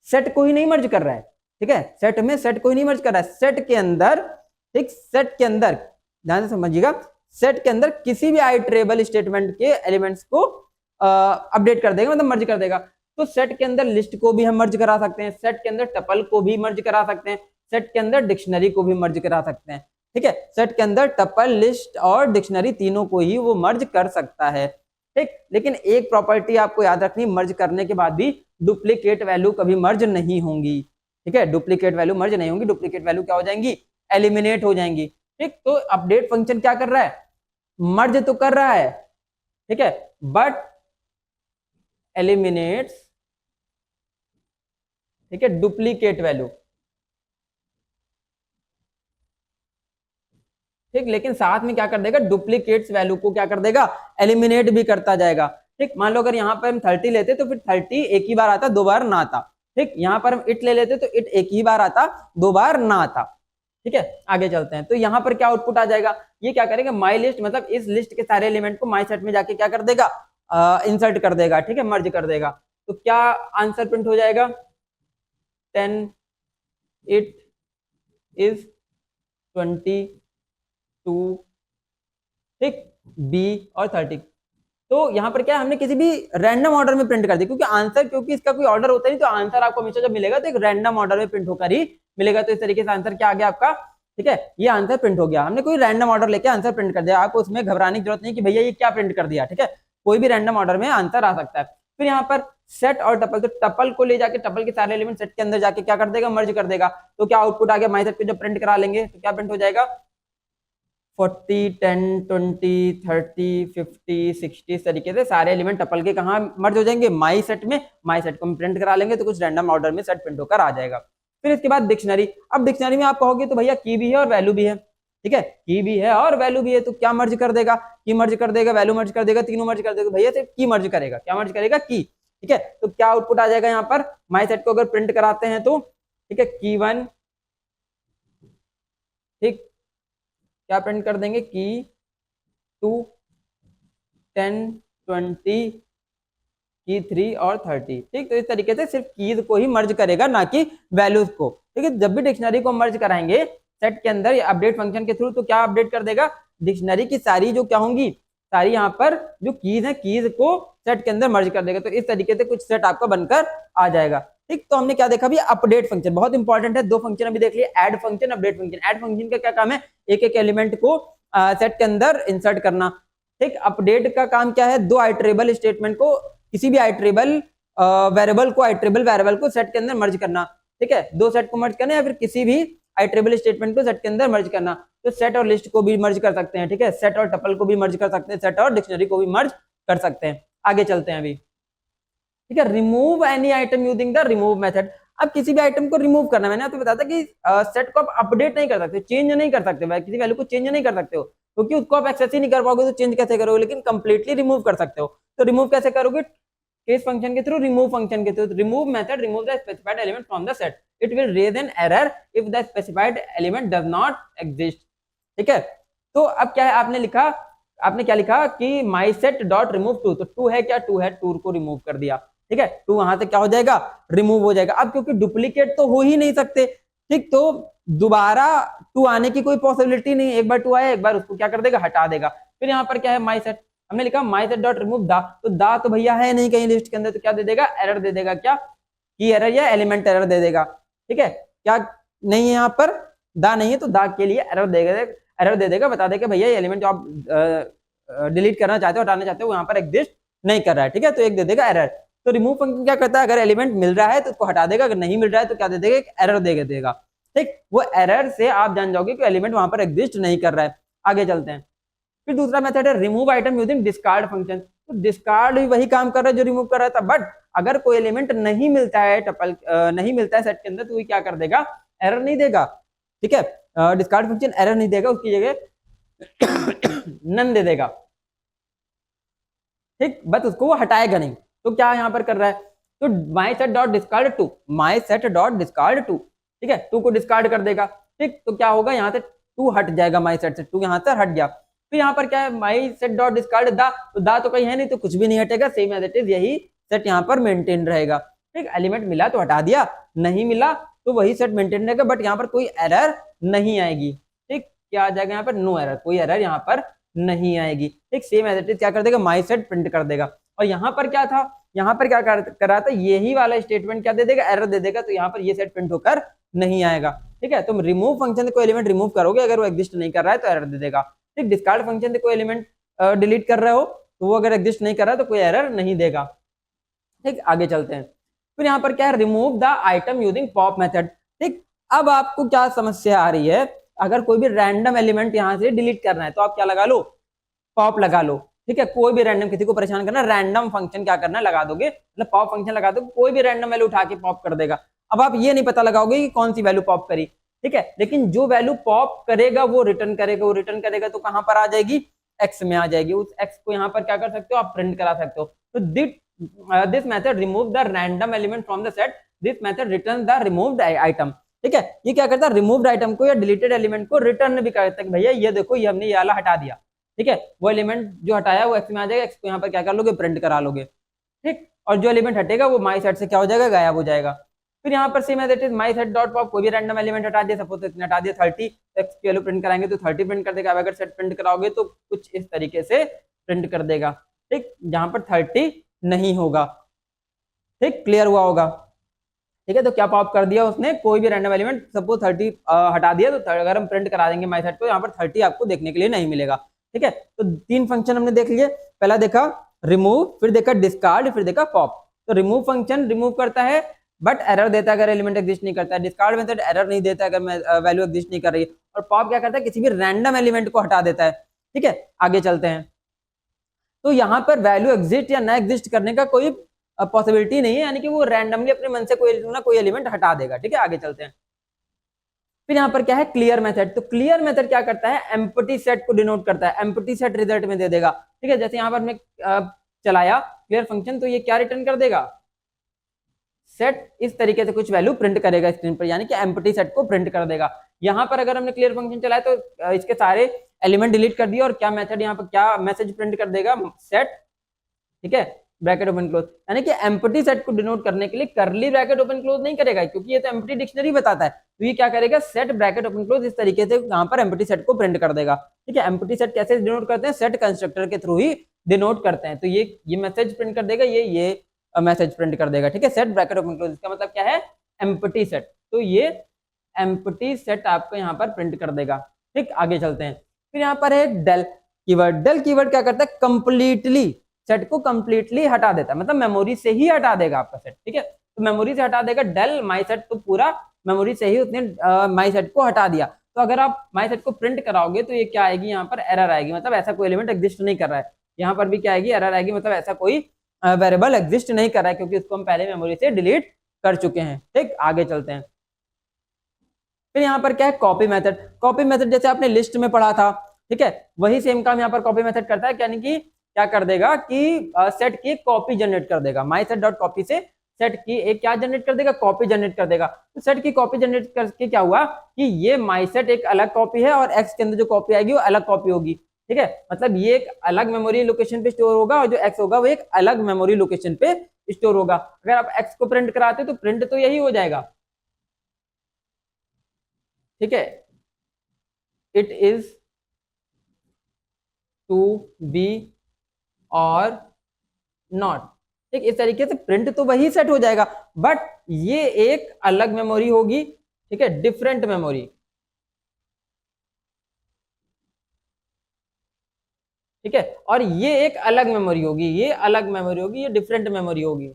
सेट को ही नहीं मर्ज कर रहा है, ठीक है, सेट में सेट को ही नहीं मर्ज कर रहा है, सेट के अंदर, ठीक, सेट के अंदर ध्यान से समझिएगा, सेट के अंदर किसी भी आइटरेबल स्टेटमेंट के एलिमेंट्स को अपडेट कर देगा, मतलब मर्ज कर देगा। तो सेट के अंदर लिस्ट को भी हम मर्ज करा सकते हैं, सेट के अंदर टपल को भी मर्ज करा सकते हैं, सेट के अंदर डिक्शनरी को भी मर्ज करा सकते हैं, ठीक है। सेट के अंदर टपल, लिस्ट और डिक्शनरी तीनों को ही वो मर्ज कर सकता है, ठीक। लेकिन एक प्रॉपर्टी आपको याद रखनी, मर्ज करने के बाद भी डुप्लीकेट वैल्यू कभी मर्ज नहीं होंगी, ठीक है, डुप्लीकेट वैल्यू मर्ज नहीं होंगी, डुप्लीकेट वैल्यू क्या हो जाएंगी, एलिमिनेट हो जाएंगी, ठीक। तो अपडेट फंक्शन क्या कर रहा है, मर्ज तो कर रहा है, ठीक है, बट एलिमिनेट्स, ठीक है, डुप्लीकेट वैल्यू, ठीक, लेकिन साथ में क्या कर देगा, डुप्लीकेट्स वैल्यू को क्या कर देगा, एलिमिनेट भी करता जाएगा, ठीक। मान लो अगर यहाँ पर हम 30 लेते तो फिर 30 एक ही बार आता, दो बार ना आता, ठीक। यहाँ पर हम इट ले लेते तो इट एक ही बार आता, दो बार ना आता, ठीक है। आगे चलते हैं, तो यहाँ पर क्या आउटपुट आ जाएगा, ये क्या करेगा, माई लिस्ट, मतलब इस लिस्ट के सारे एलिमेंट को माई सेट में जाके क्या कर देगा, इंसर्ट कर देगा, ठीक है, मर्ज कर देगा। तो क्या आंसर प्रिंट हो जाएगा, 10 इट इज 22, ठीक, बी और 30। तो यहाँ पर क्या है, हमने किसी भी रैंडम ऑर्डर में प्रिंट कर दिया, क्योंकि आंसर, क्योंकि इसका कोई ऑर्डर होता नहीं, तो आंसर आपको हमेशा जब मिलेगा तो एक रैंडम ऑर्डर में प्रिंट होकर ही मिलेगा। तो इस तरीके से आंसर क्या आ गया आपका, ठीक है, ये आंसर प्रिंट हो गया, हमने कोई रैंडम ऑर्डर लेके आंसर प्रिंट कर दिया, आपको उसमें घबराने की जरूरत नहीं कि भैया ये क्या प्रिंट कर दिया, ठीक है, कोई भी रैंडम ऑर्डर में आंसर आ सकता है। फिर यहाँ पर सेट और टपल, तो टपल को ले जाके टपल के सारे एलिमेंट सेट के अंदर जाके क्या कर देगा, मर्ज कर देगा। तो क्या आउटपुट आ गया, माई सेट पे जब प्रिंट करा लेंगे तो क्या प्रिंट हो जाएगा, 40, 10, 20, 30, 50, 60, इस तरीके से सारे एलिमेंट टपल के कहाँ मर्ज हो जाएंगे, माई सेट में। माई सेट को हम प्रिंट करा लेंगे तो कुछ रैंडम ऑर्डर में सेट प्रिंट होकर आ जाएगा। फिर इसके बाद डिक्शनरी, अब डिक्शनरी में आप कहोगे तो भैया की भी है और वैल्यू भी है, ठीक है, की भी है और वैल्यू भी है, तो क्या मर्ज कर देगा, की मर्ज कर देगा, वैल्यू मर्ज कर देगा, तीनों मर्ज कर देगा, भैया सिर्फ की मर्ज करेगा, क्या मर्ज करेगा, की, ठीक है। तो क्या आउटपुट आ जाएगा यहाँ पर, माई सेट को अगर प्रिंट कराते हैं तो, ठीक है, की 1, ठीक, क्या प्रिंट कर देंगे, की 2, 10, 20, की 3 और 30, ठीक। तो इस तरीके से सिर्फ कीज को ही मर्ज करेगा, ना कि वैल्यूज को, ठीक है। जब भी डिक्शनरी को मर्ज कराएंगे सेट के अंदर अपडेट फंक्शन के थ्रू, तो क्या अपडेट कर देगा, डिक्शनरी की सारी जो क्या होंगी, सारी यहाँ पर जो कीज है, कीज को सेट के अंदर मर्ज कर देगा। तो इस तरीके से कुछ सेट आपका बनकर आ जाएगा, ठीक। तो हमने क्या देखा अभी, अपडेट फंक्शन बहुत इंपॉर्टेंट है, दो फंक्शन अभी देख लिए, add function, update function. Add function का क्या काम है, एक एक एलिमेंट को सेट के अंदर इंसर्ट करना, ठीक। अपडेट का काम क्या है, दो आइटरेबल स्टेटमेंट को, किसी भी आइटरेबल वेरिएबल को, आइटरेबल वेरिएबल को सेट के अंदर मर्ज करना, ठीक है, दो सेट को मर्ज करना या फिर किसी भी आइटरेबल स्टेटमेंट को सेट के अंदर मर्ज करना। तो सेट और लिस्ट को भी मर्ज कर सकते हैं, ठीक है, सेट और टपल को भी मर्ज कर सकते हैं, सेट और डिक्शनरी को भी मर्ज कर सकते हैं। आगे चलते हैं अभी, ठीक है, remove any item using the remove method. अब किसी भी आइटम को रिमूव करना, मैंने आपको बताया था कि सेट को आप अपडेट नहीं कर सकते, चेंज नहीं कर सकते, किसी वैल्यू को चेंज नहीं कर सकते हो, क्योंकि उसको आप एक्सेस ही नहीं कर पाओगे तो चेंज कैसे करोगे, लेकिन कंप्लीटली रिमूव कर सकते हो। तो रिमूव कैसे करोगे, केस फंक्शन के थ्रू, रिमूव फंक्शन के through. Remove method remove the specified element from the set, it will raise an error if the specified element does not exist. ठीक है, तो अब क्या है, आपने लिखा, आपने क्या लिखा कि my set dot remove two, तो टू है क्या, टू है, टू को रिमूव कर दिया। ठीक है, टू वहां से क्या हो जाएगा, रिमूव हो जाएगा। अब क्योंकि डुप्लीकेट तो हो ही नहीं सकते, ठीक, तो दोबारा टू आने की कोई पॉसिबिलिटी नहीं, एक बार टू आया, एक बार उसको क्या कर देगा, हटा देगा। फिर यहाँ पर क्या है, माई सेट, हमने लिखा माई सेट डॉट रिमूव दा, तो दा तो भैया है नहीं कहीं लिस्ट के अंदर, तो क्या दे देगा, एरर दे देगा, क्या की एरर या एलिमेंट एरर दे देगा। ठीक है, क्या नहीं है यहाँ पर, दा नहीं है, तो दा के लिए एरर देगा, एरर दे देगा, बता देगा भैया ये एलिमेंट जो आप डिलीट करना चाहते हो, हटाना चाहते हो, यहाँ पर एग्जिस्ट नहीं कर रहा है। ठीक है, तो एक दे देगा एरर। तो रिमूव फंक्शन क्या करता है, अगर एलिमेंट मिल रहा है तो उसको हटा देगा, अगर नहीं मिल रहा है तो क्या दे देगा, एक एरर दे देगा। ठीक, वो एरर से आप जान जाओगे कि एलिमेंट वहां पर एग्जिस्ट नहीं कर रहा है। आगे चलते हैं। फिर दूसरा मेथड है remove item using discard function. तो डिस्कार्ड भी वही काम कर रहा है जो रिमूव कर रहा था, बट अगर कोई एलिमेंट नहीं मिलता है टपल नहीं मिलता है सेट के अंदर, तो वो क्या कर देगा, एरर नहीं देगा। ठीक है, डिस्कार्ड फंक्शन एरर नहीं देगा, उसकी जगह नन दे देगा। ठीक, बस उसको वो हटाएगा नहीं। तो क्या यहाँ पर कर रहा है, तो my set dot discard two, my set dot discard two, ठीक है, टू को डिस्कार्ड कर देगा। ठीक, तो क्या होगा, यहाँ से टू हट जाएगा, माई सेट से टू यहाँ से हट गया। फिर यहाँ पर क्या है, माई सेट डॉट डिस्कार्ड दा, तो दा तो कहीं है नहीं, तो कुछ भी नहीं हटेगा, सेम एज इट इज, यही सेट यहाँ पर मेंटेन रहेगा। ठीक, एलिमेंट मिला तो हटा दिया, नहीं मिला तो वही सेट मेंटेन रहेगा, बट यहाँ पर कोई एरर नहीं आएगी। ठीक, क्या आ जाएगा यहाँ पर, नो एरर, कोई एरर यहाँ पर नहीं आएगी। ठीक, सेम एज इट इज क्या कर देगा, माई सेट प्रिंट कर देगा। और यहाँ पर क्या था, यहाँ पर क्या कर रहा था, यही वाला स्टेटमेंट क्या दे देगा, एरर दे देगा, तो यहाँ पर ये सेट प्रिंट होकर नहीं आएगा। ठीक है, तुम रिमूव फंक्शन से कोई एलिमेंट रिमूव करोगे, अगर वो एग्जिस्ट नहीं कर रहा है तो एरर दे देगा। ठीक, डिस्कार्ड फंक्शन से कोई एलिमेंट डिलीट कर रहे हो, तो वो अगर एग्जिस्ट नहीं कर रहा है तो कोई एरर नहीं देगा। ठीक, आगे चलते हैं। फिर यहाँ पर क्या है, remove the item using pop method. ठीक, अब आपको क्या समस्या आ रही है, अगर कोई भी रैंडम एलिमेंट यहाँ से डिलीट करना है तो आप क्या लगा लो, पॉप लगा लो। ठीक है, कोई भी रैंडम, किसी को परेशान करना, रैंडम फंक्शन क्या करना, लगा दोगे, मतलब पॉप फंक्शन लगा दोगे, कोई भी रैंडम वैल्यू उठा के पॉप कर देगा। अब आप ये नहीं पता लगाओगे कि कौन सी वैल्यू पॉप करी। ठीक है, लेकिन जो वैल्यू पॉप करेगा वो रिटर्न करेगा, वो रिटर्न करेगा तो कहां पर आ जाएगी, एक्स में आ जाएगी। उस एक्स को यहाँ पर क्या कर सकते हो, आप प्रिंट करा सकते हो। तो this method remove the random element from the set, this method return the removed item. ठीक है, ये क्या करता है, रिमूव्ड आइटम को या डिलीटेड एलिमेंट को रिटर्न भी करता है कि भैया ये देखो, ये हमने ये वाला हटा दिया। ठीक है, वो एलिमेंट जो हटाया वो एक्स में आ जाएगा, एक्स को यहाँ पर क्या कर लोगे, प्रिंट करा लोगे। ठीक, और जो एलिमेंट हटेगा वो माई सेट से क्या हो जाएगा, गायब हो जाएगा। फिर यहाँ पर same as it is my set dot pop, कोई भी रैंडम एलिमेंट हटा दिया, सपोज इसने हटा दिया 30, एक्स की वैल्यू प्रिंट कराएंगे तो 30 प्रिंट कर देगा। अब अगर सेट प्रिंट कराओगे तो कुछ इस तरीके से प्रिंट कर देगा। ठीक, जहां पर 30 नहीं होगा। ठीक, क्लियर हुआ होगा। ठीक है, तो क्या पॉप कर दिया उसने, कोई भी रैंडम एलिमेंट सपोज 30 हटा दिया, तो अगर हम प्रिंट करा देंगे माई सेट को, यहाँ पर 30 आपको देखने के लिए नहीं मिलेगा। ठीक है, तो तीन फंक्शन हमने देख लिए, पहला देखा रिमूव, फिर देखा डिस्कार्ड, फिर देखा पॉप। तो रिमूव फंक्शन रिमूव करता है बट एरर देता है अगर एलिमेंट एग्जिस्ट नहीं करता है, डिस्कार्ड मेथड एरर नहीं देता अगर वैल्यू एग्जिस्ट नहीं कर रही, और पॉप क्या करता है, किसी भी रैंडम एलिमेंट को हटा देता है। ठीक है, आगे चलते हैं। तो यहाँ पर वैल्यू एग्जिस्ट या ना एग्जिस्ट करने का कोई पॉसिबिलिटी नहीं है, यानी कि वो रैंडमली अपने मन से कोई ना कोई एलिमेंट हटा देगा। ठीक है, आगे चलते हैं। फिर यहाँ पर क्या है, क्लियर मेथड। तो क्लियर मेथड क्या करता है, एम्प्टी सेट को डिनोट करता है, एम्प्टी सेट रिजल्ट में दे देगा। ठीक है, जैसे यहाँ पर मैं चलाया क्लियर फंक्शन, तो ये क्या रिटर्न कर देगा, सेट इस तरीके से कुछ वैल्यू प्रिंट करेगा स्क्रीन पर, यानी कि एम्प्टी सेट को प्रिंट कर देगा। यहाँ पर अगर हमने क्लियर फंक्शन चलाया तो इसके सारे एलिमेंट डिलीट कर दिए, और क्या मेथड यहाँ पर क्या मैसेज प्रिंट कर देगा, सेट, ठीक है, ब्रैकेट ओपन क्लोज, यानी कि एम्प्टी सेट को डिनोट करने के लिए करली ब्रैकेट ओपन क्लोज नहीं करेगा, क्योंकि ये तो एम्प्टी डिक्शनरी बताता है। तो ये क्या करेगा, सेट ब्रैकेट ओपन क्लोज इस तरीके से यहाँ पर एम्प्टी सेट को प्रिंट कर देगा। ठीक है, एम्प्टी सेट कैसे डिनोट करते हैं, सेट कंस्ट्रक्टर के थ्रू ही डिनोट करते हैं। तो ये मैसेज प्रिंट कर देगा, ये मैसेज प्रिंट कर देगा। ठीक है, सेट ब्रैकेट ओपन क्लोज, इसका मतलब क्या है, एम्प्टी सेट। तो ये एम्प्टी सेट आपको यहाँ पर प्रिंट कर देगा। ठीक, आगे चलते हैं। फिर यहाँ पर है डेल कीवर्ड। डेल कीवर्ड क्या करता है, कंप्लीटली सेट को कंप्लीटली हटा देता है, मतलब मेमोरी से ही हटा देगा आपका सेट। ठीक है, तो मेमोरी से हटा देगा, डेल माई सेट, तो पूरा मेमोरी से ही उसने माई सेट को हटा दिया। तो अगर आप माई सेट को प्रिंट कराओगे तो ये क्या आएगी, यहाँ पर एरर आएगी, मतलब ऐसा कोई एलिमेंट एग्जिस्ट नहीं कर रहा है। यहाँ पर भी क्या आएगी, एरर आएगी, मतलब ऐसा कोई वेरिएबल एग्जिस्ट नहीं कर रहा है, क्योंकि उसको हम पहले मेमोरी से डिलीट कर चुके हैं। ठीक, आगे चलते हैं। फिर यहाँ पर क्या है, कॉपी मेथड। कॉपी मेथड जैसे आपने लिस्ट में पढ़ा था, ठीक है, वही सेम काम यहाँ पर कॉपी मेथड करता है, यानी कि क्या कर देगा कि सेट की एक कॉपी जनरेट कर देगा, माई सेट डॉट कॉपी से सेट की एक क्या जनरेट कर देगा, कॉपी जनरेट कर देगा। तो सेट की कॉपी जनरेट करके क्या हुआ कि ये माई सेट एक अलग कॉपी है और एक्स के अंदर जो कॉपी आएगी वो अलग कॉपी होगी। ठीक है, मतलब ये एक अलग मेमोरी लोकेशन पे स्टोर होगा और जो एक्स होगा वो एक अलग मेमोरी लोकेशन पे स्टोर होगा। अगर आप एक्स को प्रिंट कराते तो प्रिंट तो यही हो जाएगा। ठीक है, इट इज टू बी और नॉट। ठीक, इस तरीके से प्रिंट तो वही सेट हो जाएगा, बट ये एक अलग मेमोरी होगी। ठीक है, डिफरेंट मेमोरी। ठीक है, और ये एक अलग मेमोरी होगी, ये अलग मेमोरी होगी, ये डिफरेंट मेमोरी होगी।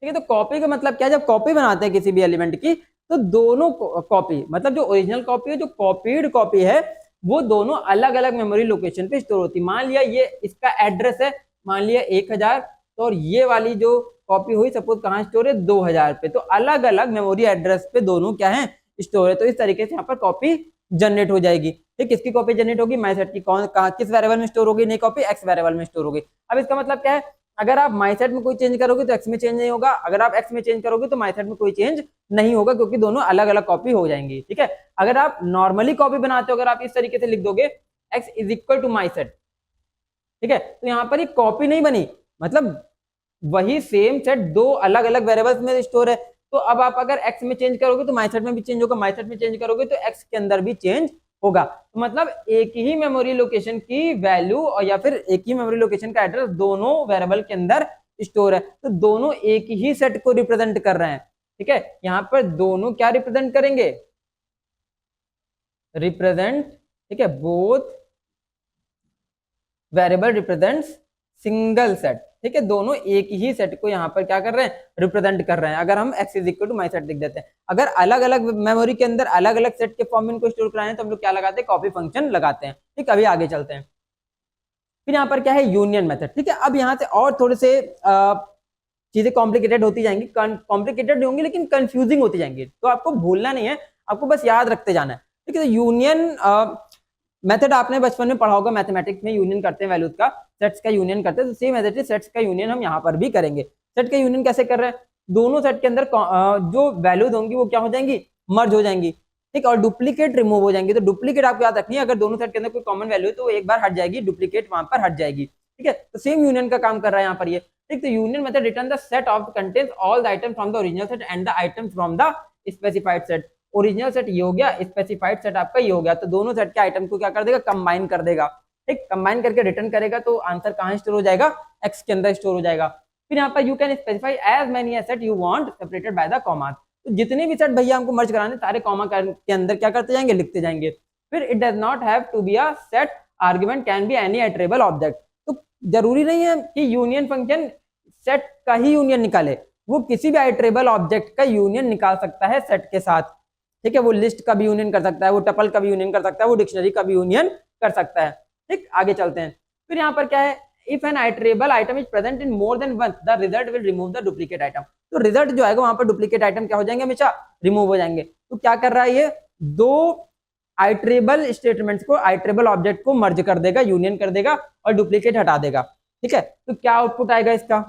ठीक है, तो कॉपी का मतलब क्या है, जब कॉपी बनाते हैं किसी भी एलिमेंट की तो दोनों कॉपी, मतलब जो ओरिजिनल कॉपी है, जो कॉपीड कॉपी है, वो दोनों अलग अलग मेमोरी लोकेशन पे स्टोर होती है। मान लिया ये इसका एड्रेस है, मान लिया 1000, तो और ये वाली जो कॉपी हुई सपोज कहाँ स्टोर है, 2000 पे, तो अलग अलग मेमोरी एड्रेस पे दोनों क्या है, स्टोर है। तो इस तरीके से यहाँ पर कॉपी जनरेट हो जाएगी। ठीक, किसकी कॉपी जनरेट होगी, माई सेट की। कौन कहाँ किस वेरिएबल में स्टोर होगी, नई कॉपी एक्स वेरिएबल में स्टोर होगी। अब इसका मतलब क्या है, अगर आप माई सेट में कोई चेंज करोगे तो एक्स में चेंज नहीं होगा, अगर आप एक्स में चेंज करोगे तो माई सेट में कोई चेंज नहीं होगा, क्योंकि दोनों अलग अलग कॉपी हो जाएंगी। ठीक है, अगर आप नॉर्मली कॉपी बनाते हो, अगर आप इस तरीके से लिख दोगे x is equal to my set, ठीक है, तो यहाँ पर एक कॉपी नहीं बनी, मतलब वही सेम सेट दो अलग अलग वेरिएबल्स में स्टोर है। तो अब आप अगर एक्स में चेंज करोगे तो माई सेट में भी चेंज होगा, माई सेट में चेंज करोगे तो एक्स के अंदर भी चेंज होगा। तो मतलब एक ही मेमोरी लोकेशन की वैल्यू और या फिर एक ही मेमोरी लोकेशन का एड्रेस दोनों वेरिएबल के अंदर स्टोर है, तो दोनों एक ही सेट को रिप्रेजेंट कर रहे हैं। ठीक है, यहाँ पर दोनों क्या रिप्रेजेंट करेंगे, रिप्रेजेंट, ठीक है, both variable represents single set. ठीक है, दोनों एक ही सेट को यहाँ पर क्या कर रहे हैं, रिप्रेजेंट कर रहे हैं। अगर हम x is equal to my set लिख देते हैं, अगर अलग अलग मेमोरी के अंदर अलग अलग सेट के फॉर्म में इनको स्टोर कराएं तो हम लोग क्या लगाते हैं, कॉपी फंक्शन लगाते हैं। ठीक, अभी आगे चलते हैं। फिर यहाँ पर क्या है, यूनियन मेथड। ठीक है, अब यहाँ से और थोड़े से चीजें कॉम्प्लिकेटेड होती जाएंगी, कॉम्प्लिकेटेड नहीं होंगी लेकिन कंफ्यूजिंग होती जाएंगी, तो आपको भूलना नहीं है, आपको बस याद रखते जाना है। ठीक है, तो यूनियन मेथड आपने बचपन में पढ़ा होगा, मैथमेटिक्स में यूनियन करते हैं वैल्यूज का, सेट्स का यूनियन करते हैं, तो सेम मेथड से सेट्स का यूनियन हम यहाँ पर भी करेंगे। सेट का यूनियन कैसे कर रहे हैं, दोनों सेट के अंदर जो वैल्यूज होंगी वो क्या हो जाएंगी, मर्ज हो जाएंगी। ठीक, और डुप्लीकेट रिमूव हो जाएंगी। तो डुप्लीकेट आपको याद रखनी है, अगर दोनों सेट के अंदर कोई कॉमन वैल्यू है तो वो एक बार हट जाएगी, डुप्लीकेट वहां पर हट जाएगी। ठीक है, तो सेम यूनियन का काम कर रहा है यहाँ पर ये। ठीक, तो union method return the set of contains all the item from the original set and the item from the specified set. Original set ये हो गया, स्पेसिफाइड सेट आपका ये हो गया, तो दोनों सेट के आइटम को क्या कर देगा, कंबाइन कर देगा। ठीक, कंबाइन करके रिटर्न करेगा, तो आंसर कहाँ स्टोर हो जाएगा, एक्स के अंदर स्टोर हो जाएगा। फिर यहाँ पर you can specify as many set you want separated by the comma. तो जितने भी सेट भैया हमको मर्ज कराने, सारे कॉमा के अंदर क्या करते जाएंगे, लिखते जाएंगे। फिर it does not have to be a set argument can be any iterable object. तो जरूरी नहीं है कि यूनियन फंक्शन सेट का ही यूनियन निकाले, वो किसी भी आइटरेबल ऑब्जेक्ट का यूनियन निकाल सकता है सेट के साथ। ठीक है, वो लिस्ट का भी यूनियन कर सकता है, वो टपल का भी यूनियन कर सकता है, वो डिक्शनरी का भी यूनियन कर सकता है। ठीक, आगे चलते हैं। फिर यहाँ पर क्या है, if an iterable item is present in more than one the result will remove the duplicate item. तो रिजल्ट जो आएगा वहां पर डुप्लीकेट आइटम क्या हो जाएंगे, हमेशा रिमूव हो जाएंगे। तो क्या कर रहा है ये, दो आइटरेबल स्टेटमेंट्स को, आइटरेबल ऑब्जेक्ट को मर्ज कर देगा, यूनियन कर देगा और डुप्लीकेट हटा देगा। ठीक है, तो क्या आउटपुट आएगा इसका।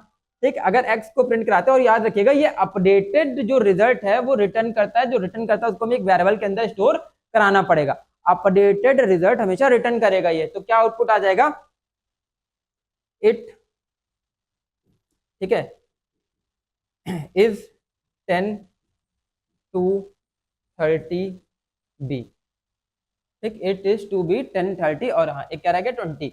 ठीक, अगर x को प्रिंट कराते हैं, और याद रखिएगा ये अपडेटेड जो रिजल्ट है वो रिटर्न करता है, जो रिटर्न करता है उसको हमें एक वेरिएबल के अंदर स्टोर कराना पड़ेगा। अपडेटेड रिजल्ट हमेशा रिटर्न करेगा ये, तो क्या आउटपुट आ जाएगा, इट, ठीक है, इज 10 to 30 b। ठीक, इट इज टू बी 10 30 और हाँ एक क्या रहेगा 20।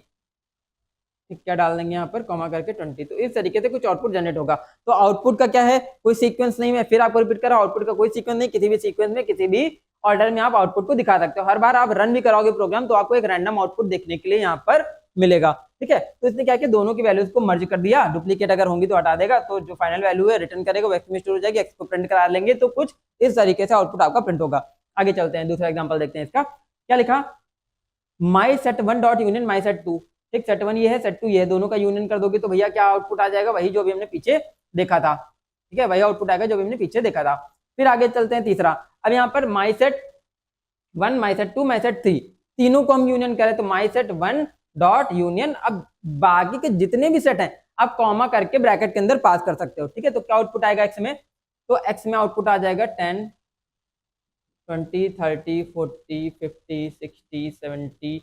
क्या डाल देंगे यहाँ पर कॉमा करके 20। तो इस तरीके से कुछ आउटपुट जनरेट होगा। तो आउटपुट का क्या है, कोई सीक्वेंस नहीं है, फिर आपको रिपीट करा, आउटपुट का कोई सीक्वेंस नहीं, किसी भी सीक्वेंस में किसी भी ऑर्डर में आप आउटपुट को दिखा सकते हो। हर बार आप रन भी कराओगे प्रोग्राम तो आपको एक रैंडम आउटपुट देखने के लिए यहाँ पर मिलेगा। ठीक है, तो इसने क्या किया, दोनों की वैल्यूज को मर्ज कर दिया, डुप्लीकेट अगर होंगी तो हटा देगा, तो जो फाइनल वैल्यू है रिटर्न करेगा वो एक्स में स्टोर हो जाएगी, एक्स को प्रिंट करा लेंगे तो कुछ इस तरीके से आउटपुट आपका प्रिंट होगा। आगे चलते हैं, दूसरा एग्जाम्पल देखते हैं इसका। क्या लिखा, my set one dot union my set two. ठीक, सेट वन ये है, सेट टू ये है, दोनों का यूनियन कर दोगे तो भैया क्या आउटपुट आ जाएगा, वही जो भी हमने पीछे देखा था। ठीक है, वही आउटपुट आएगा जो भी हमने पीछे देखा था। फिर आगे चलते हैं तीसरा। अब यहाँ पर my set 1 my set 2 my set 3, तीनों को हम यूनियन करें तो माई सेट 1 डॉट यूनियन। अब बाकी के जितने भी सेट हैं आप कॉमा करके ब्रैकेट के अंदर पास कर सकते हो, ठीक है। तो क्या आउटपुट आएगा एक्स में, तो एक्स में आउटपुट आ जाएगा 10 20 30 40 50 60 70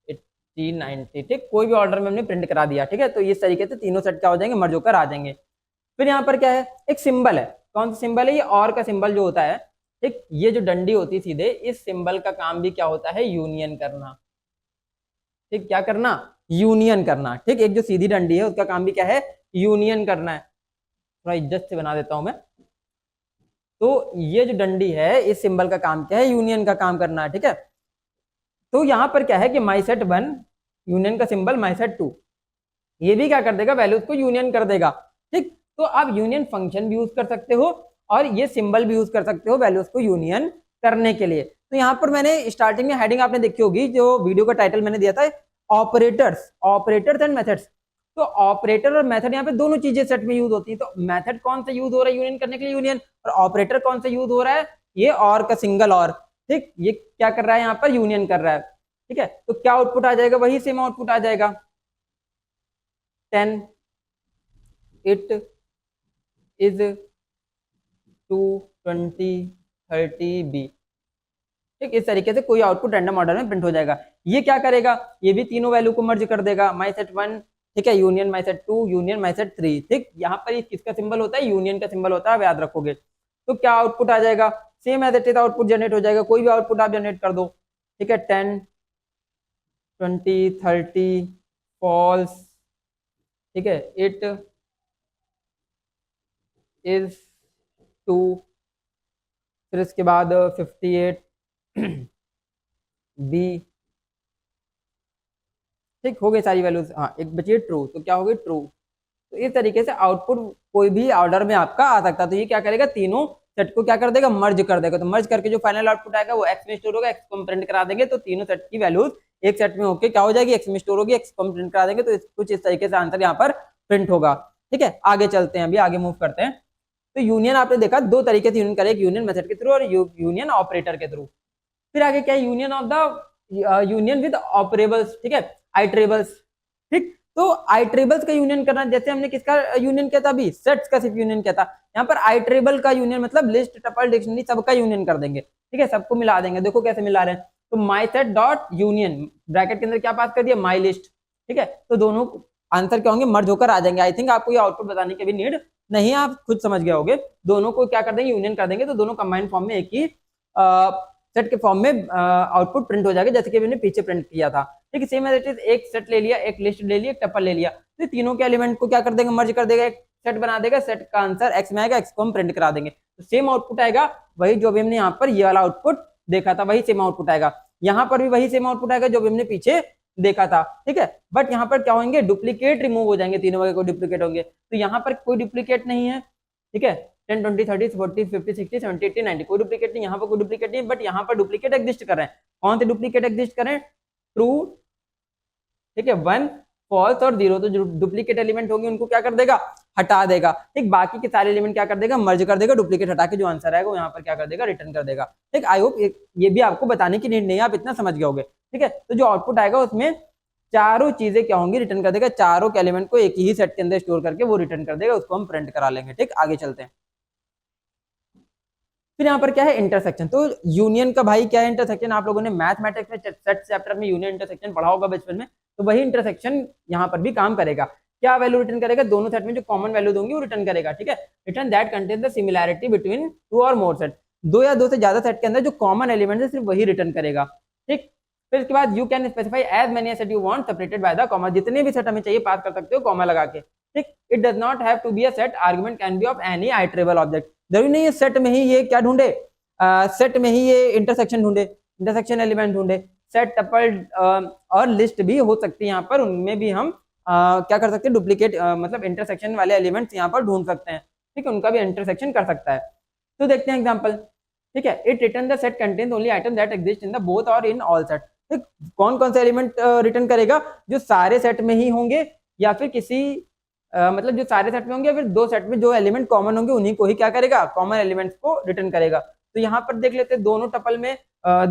80 90, ठीक। कोई भी ऑर्डर में हमने प्रिंट करा दिया, ठीक है। तो इस तरीके से तीनों सेट क्या हो जाएंगे, मर्ज होकर आ जाएंगे। फिर यहाँ पर क्या है, एक सिंबल है। कौन सा सिंबल है, ये और का सिंबल जो होता है, ठीक। ये जो डंडी होती है सीधे, इस सिंबल का काम भी क्या होता है, यूनियन करना, ठीक। क्या करना, यूनियन करना, ठीक। एक जो सीधी डंडी है उसका काम भी क्या है, यूनियन करना है। थोड़ा इज्जत से बना देता हूं मैं। तो ये जो डंडी है, इस सिंबल का काम क्या है, यूनियन का काम करना है, ठीक है। तो यहाँ पर क्या है कि माई सेट 1 यूनियन का सिंबल माई सेट 2, ये भी क्या कर देगा, वैल्यूज को यूनियन कर देगा, ठीक। तो आप यूनियन फंक्शन भी यूज कर सकते हो और ये सिंबल भी यूज कर सकते हो वैल्यूज को यूनियन करने के लिए। तो यहाँ पर मैंने स्टार्टिंग में हेडिंग आपने देखी होगी, जो वीडियो का टाइटल मैंने दिया था, ऑपरेटर्स एंड मेथड्स। तो ऑपरेटर और मेथड यहाँ पे दोनों चीजें सेट में यूज होती है। तो मेथड कौन सा यूज हो रहा है यूनियन करने के लिए, यूनियन, और ऑपरेटर कौन सा यूज हो रहा है, ये और का सिंगल और, ठीक। ये क्या कर रहा है, यहाँ पर यूनियन कर रहा है, ठीक है। तो क्या आउटपुट आ जाएगा, वही सेम आउटपुट आ जाएगा, 10 it is 2 20 30 b, ठीक। इस तरीके से कोई आउटपुट रैंडम ऑर्डर में प्रिंट हो जाएगा। ये क्या करेगा, ये भी तीनों वैल्यू को मर्ज कर देगा, माई सेट 1, ठीक है, union my set 2 union my set 3, ठीक। यहाँ पर किसका सिंबल होता है, यूनियन का सिंबल होता है, आप याद रखोगे। तो क्या आउटपुट आ जाएगा, same as it is output generate हो जाएगा, कोई भी आउटपुट आप जनरेट कर दो, ठीक है। 10 20 30 फॉल्स, ठीक है, इट इज 2, फिर इसके बाद 58 बी, ठीक। हो गई सारी वैल्यूज, हाँ एक बची ट्रू, तो क्या हो गई ट्रू। तो इस तरीके से आउटपुट कोई भी ऑर्डर में आपका आ सकता है। तो ये क्या करेगा, तीनों सेट को क्या कर देगा, मर्ज कर देगा। तो मर्ज करके जो फाइनल आउटपुट आएगा वो एक्स में स्टोर होगा, एक्स को हम प्रिंट करा देंगे। तो तीनों सेट की वैल्यूज एक सेट में होके क्या हो जाएगी, एक्स में स्टोर होगी, एक्स को हम प्रिंट करा देंगे। तो कुछ इस तरीके से आंसर यहाँ पर प्रिंट होगा, ठीक है। आगे चलते हैं, अभी आगे मूव करते हैं। तो यूनियन आपने देखा दो तरीके से यूनियन करें, यूनियन मेथड के थ्रू और यूनियन ऑपरेटर के थ्रू। फिर आगे क्या है, union of the union with operables, ठीक है, आइट्रेबल्स, ठीक। तो आइट्रेबल्स का यूनियन करना, जैसे हमने किसका यूनियन किया था अभी, सेट्स का सिर्फ यूनियन किया था। यहाँ पर आइट्रेबल का यूनियन मतलब लिस्ट, टपल, डिक्शनरी सबका यूनियन कर देंगे, ठीक है, सबको मिला देंगे। देखो कैसे मिला रहे हैं, तो my set dot union, bracket के अंदर क्या पास कर दिया, माई लिस्ट, ठीक है। तो दोनों आंसर क्या होंगे, मर्ज होकर आ जाएंगे। आई थिंक आपको ये आउटपुट बताने की भी नीड नहीं, आप खुद समझ गए होगे। दोनों को क्या कर देंगे, यूनियन कर देंगे, तो दोनों कंबाइंड फॉर्म में एक ही सेट के फॉर्म में आउटपुट प्रिंट हो जाएगा, जैसे कि मैंने पीछे प्रिंट किया था, ठीक है। सेम एज इट इज, एक सेट ले लिया, एक लिस्ट ले लिया, एक टपल ले लिया, तो तीनों के एलिमेंट को क्या कर देंगे, मर्ज कर देगा, एक सेट बना देगा, सेट का आंसर एक्स में आएगा, एक्स को हम प्रिंट करा देंगे। तो सेम आउटपुट आएगा, वही जो भी हमने यहाँ पर ये वाला आउटपुट देखा था, वही सेम आउटपुट आएगा। यहाँ पर भी वही सेम आउटपुट आएगा जो भी हमने पीछे देखा था, ठीक है। बट यहाँ पर क्या होंगे, डुप्लीकेट रिमूव हो जाएंगे, तीनों वगैरह को डुप्लीकेट होंगे। तो यहाँ पर कोई डुप्लीकेट नहीं है, ठीक है। 10 20 30 40 50 60 70 80 90 कोई डुप्लीकेट नहीं, यहाँ पर कोई डुप्लीकेट नहीं, बट यहाँ पर डुप्लीकेट एग्जिस्ट कर रहे हैं। कौन से डुप्लीकेट एग्जिस्ट कर रहे हैं, ट्रू, ठीक है, 1 फॉल्स और 0। तो जो डुप्लीकेट एलिमेंट होंगे उनको क्या कर देगा, हटा देगा, ठीक। बाकी के सारे एलिमेंट क्या कर देगा, मर्ज कर देगा, डुप्लीकेट हटा के जो आंसर आएगा वो यहाँ पर क्या कर देगा, रिटर्न कर देगा, ठीक। आई होप ये भी आपको बताने की नीड नहीं है, आप इतना समझ गए होंगे, ठीक है। तो जो आउटपुट आएगा उसमें चारों चीजें क्या होंगी, रिटर्न कर देगा, चारों के एलिमेंट को एक ही सेट के अंदर स्टोर करके वो रिटर्न कर देगा, उसको हम प्रिंट करा लेंगे, ठीक। आगे चलते हैं। फिर यहाँ पर क्या है, इंटरसेक्शन। तो यूनियन का भाई क्या है, इंटरसेक्शन। आप लोगों ने मैथमेटिक्स में सेट चैप्टर में यूनियन इंटरसेक्शन पढ़ा होगा बचपन में, तो वही इंटरसेक्शन यहाँ पर भी काम करेगा। क्या वैल्यू रिटर्न करेगा, दोनों सेट में जो कॉमन वैल्यू होंगी वो रिटर्न करेगा, ठीक है। Return that contain the similarity between 2 और मोर सेट, 2 या 2 से ज्यादा सेट के अंदर जो कॉमन एलिमेंट है सिर्फ वही रिटर्न करेगा, ठीक। फिर इसके बाद you can specify as many set you want separated by the comma, जितने भी सेट हमें चाहिए पास कर सकते हो कॉमा लगा के, ठीक। It does not have to be a set, argument can be of any iterable object. जरूरी नहीं है सेट में ही ये क्या ढूंढे, सेट में ही ये इंटरसेक्शन ढूंढे, इंटरसेक्शन एलिमेंट ढूंढे। सेट, टपल और लिस्ट भी हो सकती है यहाँ पर, उनमें भी हम क्या कर सकते हैं, डुप्लीकेट मतलब इंटरसेक्शन वाले एलिमेंट्स यहाँ पर ढूंढ सकते हैं, ठीक है, उनका भी इंटरसेक्शन कर सकता है। तो देखते हैं एग्जाम्पल, ठीक है। It return the set contains only item that exist in the both और इन ऑल सेट, ठीक। कौन कौन से एलिमेंट रिटर्न करेगा, जो सारे सेट में ही होंगे या फिर किसी मतलब जो सारे सेट में होंगे या फिर 2 सेट में जो एलिमेंट कॉमन होंगे उन्हीं को ही क्या करेगा, कॉमन एलिमेंट्स को रिटर्न करेगा। तो यहाँ पर देख लेते हैं दोनों टपल में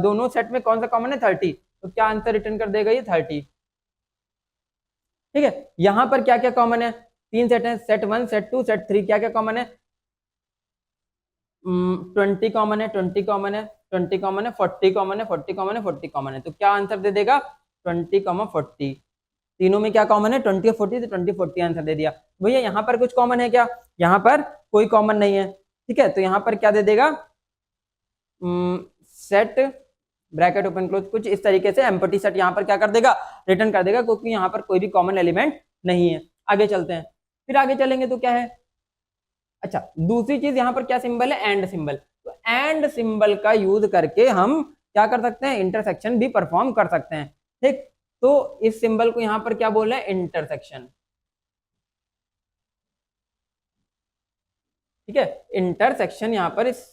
दोनों सेट में कौन सा कॉमन है 30, तो क्या आंसर रिटर्न कर देगा ये 30। ठीक है, यहाँ पर क्या क्या कॉमन है, 3 सेट है, सेट 1 सेट 2 सेट 3, क्या क्या कॉमन है, 20 कॉमन है, 20 कॉमन है, 20 कॉमन है, 40 कॉमन है, 40 कॉमन है, 40 कॉमन है, तो क्या आंसर दे देगा 20, 40। तीनों में क्या कॉमन है 20 और 40, तो 20 40 आंसर दे दिया। भैया यहाँ पर कुछ कॉमन है क्या, यहाँ पर कोई कॉमन नहीं है। ठीक है, तो यहाँ पर क्या दे देगा, सेट ब्रैकेट ओपन क्लोज कुछ इस तरीके से एम्प्टी सेट यहाँ पर क्या कर देगा, रिटर्न कर देगा, क्योंकि यहाँ पर कोई भी कॉमन एलिमेंट नहीं है। आगे चलते हैं, फिर आगे चलेंगे तो क्या है, अच्छा दूसरी चीज यहाँ पर क्या सिंबल है, एंड सिंबल। तो एंड सिंबल का यूज करके हम क्या कर सकते हैं, इंटरसेक्शन भी परफॉर्म कर सकते हैं। ठीक, तो इस सिंबल को यहाँ पर क्या बोल रहे हैं, इंटरसेक्शन। ठीक है, इंटरसेक्शन यहाँ पर इस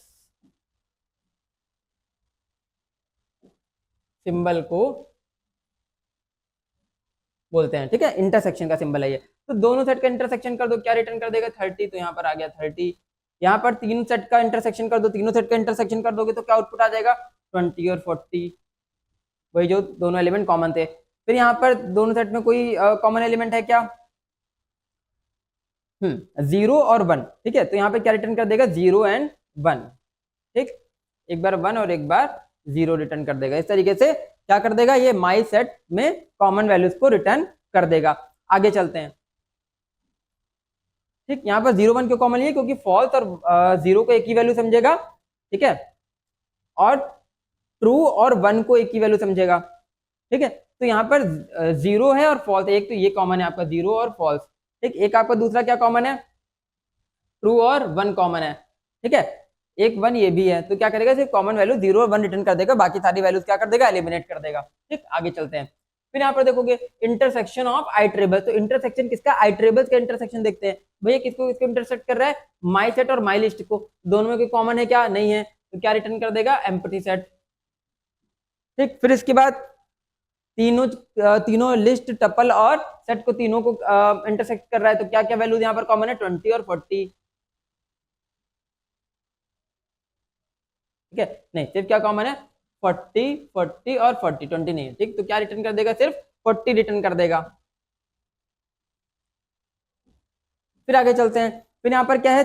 सिंबल को बोलते हैं। ठीक है, इंटरसेक्शन का सिंबल है ये। तो दोनों सेट का इंटरसेक्शन कर दो, क्या रिटर्न कर देगा 30, तो यहाँ पर आ गया 30। यहाँ पर तीन सेट का इंटरसेक्शन कर दो, तीनों सेट का इंटरसेक्शन कर दोगे तो क्या आउटपुट आ जाएगा 20 और 40, वही जो दोनों एलिमेंट कॉमन थे। फिर यहाँ पर दोनों सेट में कोई कॉमन एलिमेंट है क्या, 0 और 1। ठीक है, तो यहाँ पे क्या रिटर्न कर देगा 0 एंड 1। ठीक, एक बार 1 और एक बार 0 रिटर्न कर देगा। इस तरीके से क्या कर देगा, ये माई सेट में कॉमन वैल्यूज को रिटर्न कर देगा। आगे चलते हैं। ठीक, यहाँ पर 0 1 क्यों कॉमन है, क्योंकि फॉल्स और 0 को एक ही वैल्यू समझेगा। ठीक है, और ट्रू और 1 को एक ही वैल्यू समझेगा। ठीक है, तो यहाँ पर 0 है और फॉल्स है, एक तो ये कॉमन है आपका 0 और फॉल्स। ठीक, एक आपका दूसरा क्या कॉमन है, ट्रू और 1 कॉमन है। ठीक है, एक 1 ये भी है, तो क्या करेगा, सिर्फ कॉमन वैल्यू 0 और 1 रिटर्न कर देगा, बाकी सारी वैल्यूज क्या कर देगा, एलिमिनेट कर देगा। ठीक, आगे चलते हैं। फिर यहाँ पर देखोगे इंटरसेक्शन ऑफ आइट्रेबल, तो इंटरसेक्शन किसका, आइट्रेबल्स का इंटरसेक्शन देखते हैं। भैया किसको किसको इंटरसेक्ट कर रहा है, माई सेट और माई लिस्ट को, दोनों में कोई कॉमन है क्या, नहीं है, तो क्या रिटर्न कर देगा, एम्प्टी सेट। ठीक, फिर इसके बाद तीनों लिस्ट टपल और सेट को तीनों को इंटरसेक्ट कर रहा है, तो क्या क्या वैल्यूज यहाँ पर कॉमन है, 20 और 40। ठीक है, नहीं सिर्फ क्या कॉमन है 40 40 और 40, 20 नहीं है। ठीक, तो क्या रिटर्न कर देगा, सिर्फ 40 रिटर्न कर देगा। फिर आगे चलते हैं। फिर यहाँ पर क्या है,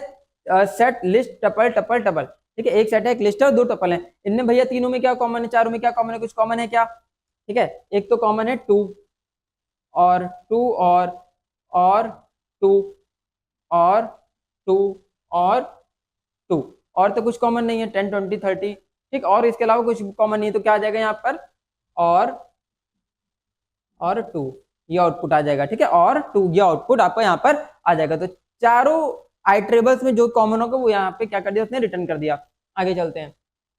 set list tuple tuple tuple. ठीक है, एक सेट है, एक लिस्ट है और 2 टपल है। इनमें भैया तीनों में क्या कॉमन है, चारों में क्या कॉमन है, कुछ कॉमन है क्या। ठीक है, एक तो कॉमन है 2 और 2 और 2 और 2 और 2, और तो कुछ कॉमन नहीं है 10 20 30। ठीक, और इसके अलावा कुछ कॉमन नहीं है, तो क्या आ जाएगा यहाँ पर और 2, ये आउटपुट आ जाएगा। ठीक है, और 2 ये आउटपुट आपका यहाँ पर आ जाएगा। तो चारों आइट्रेबल्स में जो कॉमन होगा वो यहाँ पे क्या कर दिया, उसने रिटर्न कर दिया। आगे चलते हैं।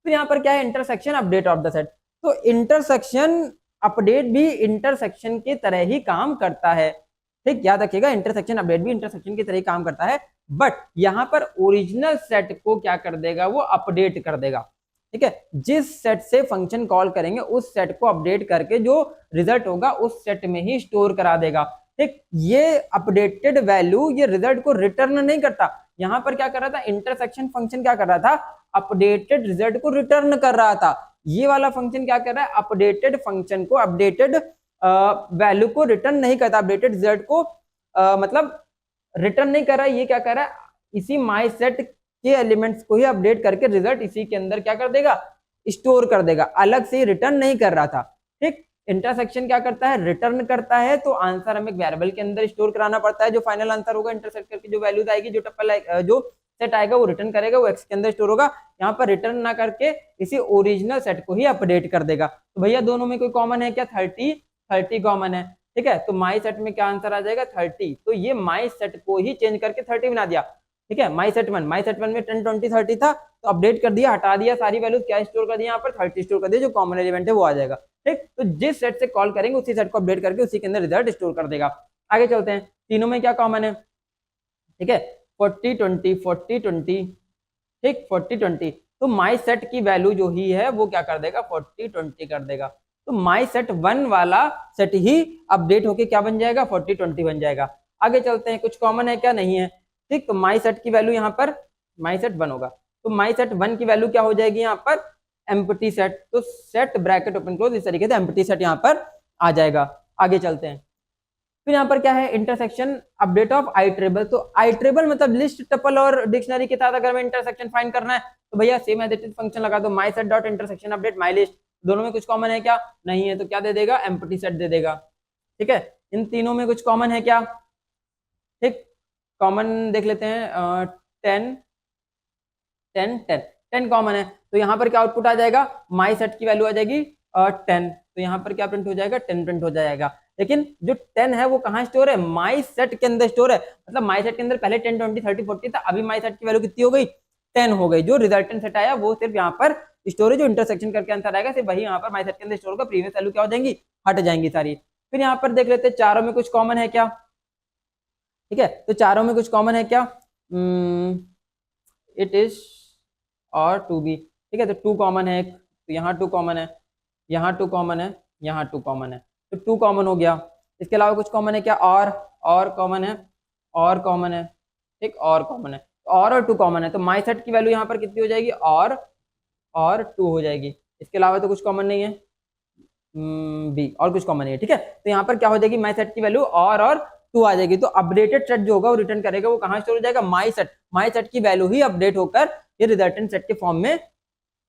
फिर यहाँ पर क्या है, intersection update of the set. तो इंटरसेक्शन अपडेट भी इंटरसेक्शन की तरह ही काम करता है। ठीक, याद रखिएगा, इंटरसेक्शन अपडेट भी इंटरसेक्शन की तरह ही काम करता है, बट यहाँ पर ओरिजिनल सेट को क्या कर देगा, वो अपडेट कर देगा। ठीक है, जिस सेट से फंक्शन कॉल करेंगे उस सेट को अपडेट करके जो रिजल्ट होगा उस सेट में ही स्टोर करा देगा। ठीक, ये अपडेटेड वैल्यू ये रिजल्ट को रिटर्न नहीं करता। यहाँ पर क्या कर रहा था, इंटरसेक्शन फंक्शन क्या कर रहा था, अपडेटेड रिजल्ट को रिटर्न कर रहा था। ये वाला फंक्शन क्या कर रहा है, अपडेटेड फंक्शन को, अपडेटेड वैल्यू को रिटर्न नहीं करता, अपडेटेड रिजल्ट को मतलब रिटर्न नहीं कर रहा है। ये क्या कर रहा है, इसी माई सेट के एलिमेंट्स को ही अपडेट करके रिजल्ट इसी के अंदर क्या कर देगा, स्टोर कर देगा, अलग से रिटर्न नहीं कर रहा था। ठीक, इंटरसेक्शन क्या करता है, रिटर्न करता है, तो आंसर हमें वेरिएबल के अंदर स्टोर कराना पड़ता है। जो फाइनल आंसर होगा इंटरसेक्ट करके जो वैल्यूज आएगी, जो टपल जो सेट आएगा वो रिटर्न करेगा, वो एक्स के अंदर स्टोर होगा। यहाँ पर रिटर्न ना करके इसी ओरिजिनल सेट को ही अपडेट कर देगा। तो भैया दोनों में कोई कॉमन है क्या, 30 कॉमन है। ठीक है, तो माई सेट में क्या आंसर आ जाएगा 30, तो ये माई सेट को ही चेंज करके 30 बना दिया। ठीक है, माई सेट वन में 10 20 30 था, तो अपडेट कर दिया, हटा दिया सारी वैल्यूज, क्या स्टोर कर दिया यहाँ पर 30 स्टोर कर दिया, जो कॉमन एलिमेंट है वो आ जाएगा। ठीक, तो जिस सेट से कॉल करेंगे उसी सेट को अपडेट करके उसी के अंदर रिजल्ट स्टोर कर देगा। आगे चलते हैं, तीनों में क्या कॉमन है, ठीक है 40 20 40 20। ठीक, 40 20, तो माई सेट की वैल्यू जो ही है वो क्या कर देगा, 40 20 कर देगा। तो माई सेट 1 वाला सेट ही अपडेट होके क्या बन जाएगा, 40 20 बन जाएगा। आगे चलते हैं, कुछ कॉमन है क्या, नहीं है। ठीक, तो माई सेट की वैल्यू यहाँ पर माई सेट 1 होगा, तो माई सेट 1 की वैल्यू क्या हो जाएगी यहाँ पर, एम्प्टी सेट। तो सेट ब्रैकेट ओपन क्लोज इस तरीके से एम्प्टी सेट यहाँ पर आ जाएगा। आगे चलते हैं। फिर यहाँ पर क्या है, intersection update of iterable. तो आई ट्रेबल मतलब लिस्ट, टपल और डिक्शनरी के साथ अगर मैं इंटरसेक्शन फाइंड करना है तो भैया same as it is function लगा दो, my set dot intersection update my list. दोनों में कुछ कॉमन है क्या, नहीं है, तो क्या दे देगा, एम्प्टी सेट दे देगा। ठीक है, इन तीनों में कुछ कॉमन है क्या, ठीक, कॉमन देख लेते हैं, 10 10 10 10 कॉमन है, तो यहाँ पर क्या आउटपुट आ जाएगा, माई सेट की वैल्यू आ जाएगी 10, तो यहाँ पर क्या प्रिंट हो जाएगा, 10 प्रिंट हो जाएगा। लेकिन जो 10 है वो कहाँ स्टोर है, माई सेट के अंदर स्टोर है। मतलब माई सेट के अंदर पहले 10 20 30 40 था, अभी माई सेट की वैल्यू कितनी हो गई, 10 हो गई। जो रिजल्टेंट सेट आया वो सिर्फ यहाँ पर स्टोरेज, जो इंटरसेक्शन करके आंसर आएगा सिर्फ वही यहाँ पर माई सेट के अंदर स्टोर होगा, प्रीवियस वैल्यू क्या हो जाएंगी, हट जाएंगी सारी। फिर यहाँ पर देख लेते हैं चारों में कुछ कॉमन है क्या, ठीक है, तो चारों में कुछ कॉमन है क्या, इट इज और टू बी, ठीक है, तो 2 कॉमन है, तो यहाँ 2 कॉमन है, यहाँ 2 कॉमन है, यहाँ 2 कॉमन है, तो 2 कॉमन हो गया। इसके अलावा कुछ कॉमन है क्या, और कॉमन है, और कॉमन है, ठीक, और कॉमन है, और 2 कॉमन है, तो माई सेट की वैल्यू यहाँ पर कितनी हो जाएगी, और 2 हो जाएगी। इसके अलावा तो कुछ कॉमन नहीं है, बी, और कुछ कॉमन नहीं है, ठीक है, तो यहाँ पर क्या हो जाएगी, माई सेट की वैल्यू और 2 आ जाएगी। तो अपडेटेड सेट जो होगा वो रिटर्न करेगा, वो कहाँ स्टोर हो जाएगा, माई सेट की वैल्यू ही अपडेट होकर ये रिजल्टेंट सेट के फॉर्म में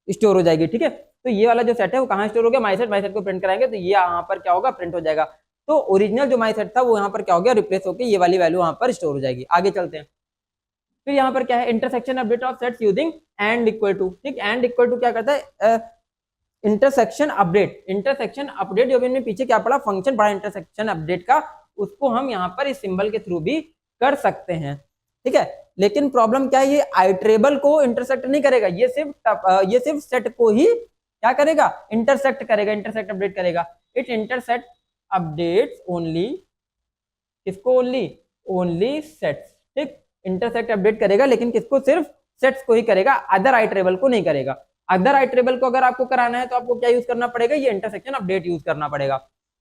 स्टोर हो जाएगी। ठीक है, तो ये वाला जो सेट है वो कहाँ स्टोर हो गया, माई सेट को प्रिंट कराएंगे तो ये यहाँ पर क्या होगा, प्रिंट हो जाएगा। तो ओरिजिनल जो माई सेट था वो यहाँ पर क्या हो गया, रिप्लेस होकर ये वाली वैल्यू यहाँ पर स्टोर हो जाएगी। आगे चलते हैं। फिर यहाँ पर क्या है, intersection update of sets using and equal to. ठीक, एंड इक्वल टू क्या करता है, इंटरसेक्शन अपडेट जो भी हमने पीछे क्या पढ़ा, फंक्शन पढ़ा इंटरसेक्शन अपडेट का, उसको हम यहाँ पर इस सिंबल के थ्रू भी कर सकते हैं। ठीक है, लेकिन प्रॉब्लम क्या है, ये आइट्रेबल को इंटरसेक्ट नहीं करेगा, ये सिर्फ सेट को ही क्या करेगा, इंटरसेक्ट करेगा, इंटरसेक्ट अपडेट करेगा। इट इंटरसेक्ट अपडेट्स ओनली, किसको, ओनली सेट्स। ठीक, इंटरसेक्ट अपडेट करेगा लेकिन किसको, सिर्फ सेट्स को ही करेगा, अदर आइट्रेबल को नहीं करेगा। अदर आइट्रेबल को अगर आपको कराना है तो आपको क्या यूज करना पड़ेगा, ये इंटरसेक्शन अपडेट यूज करना पड़ेगा।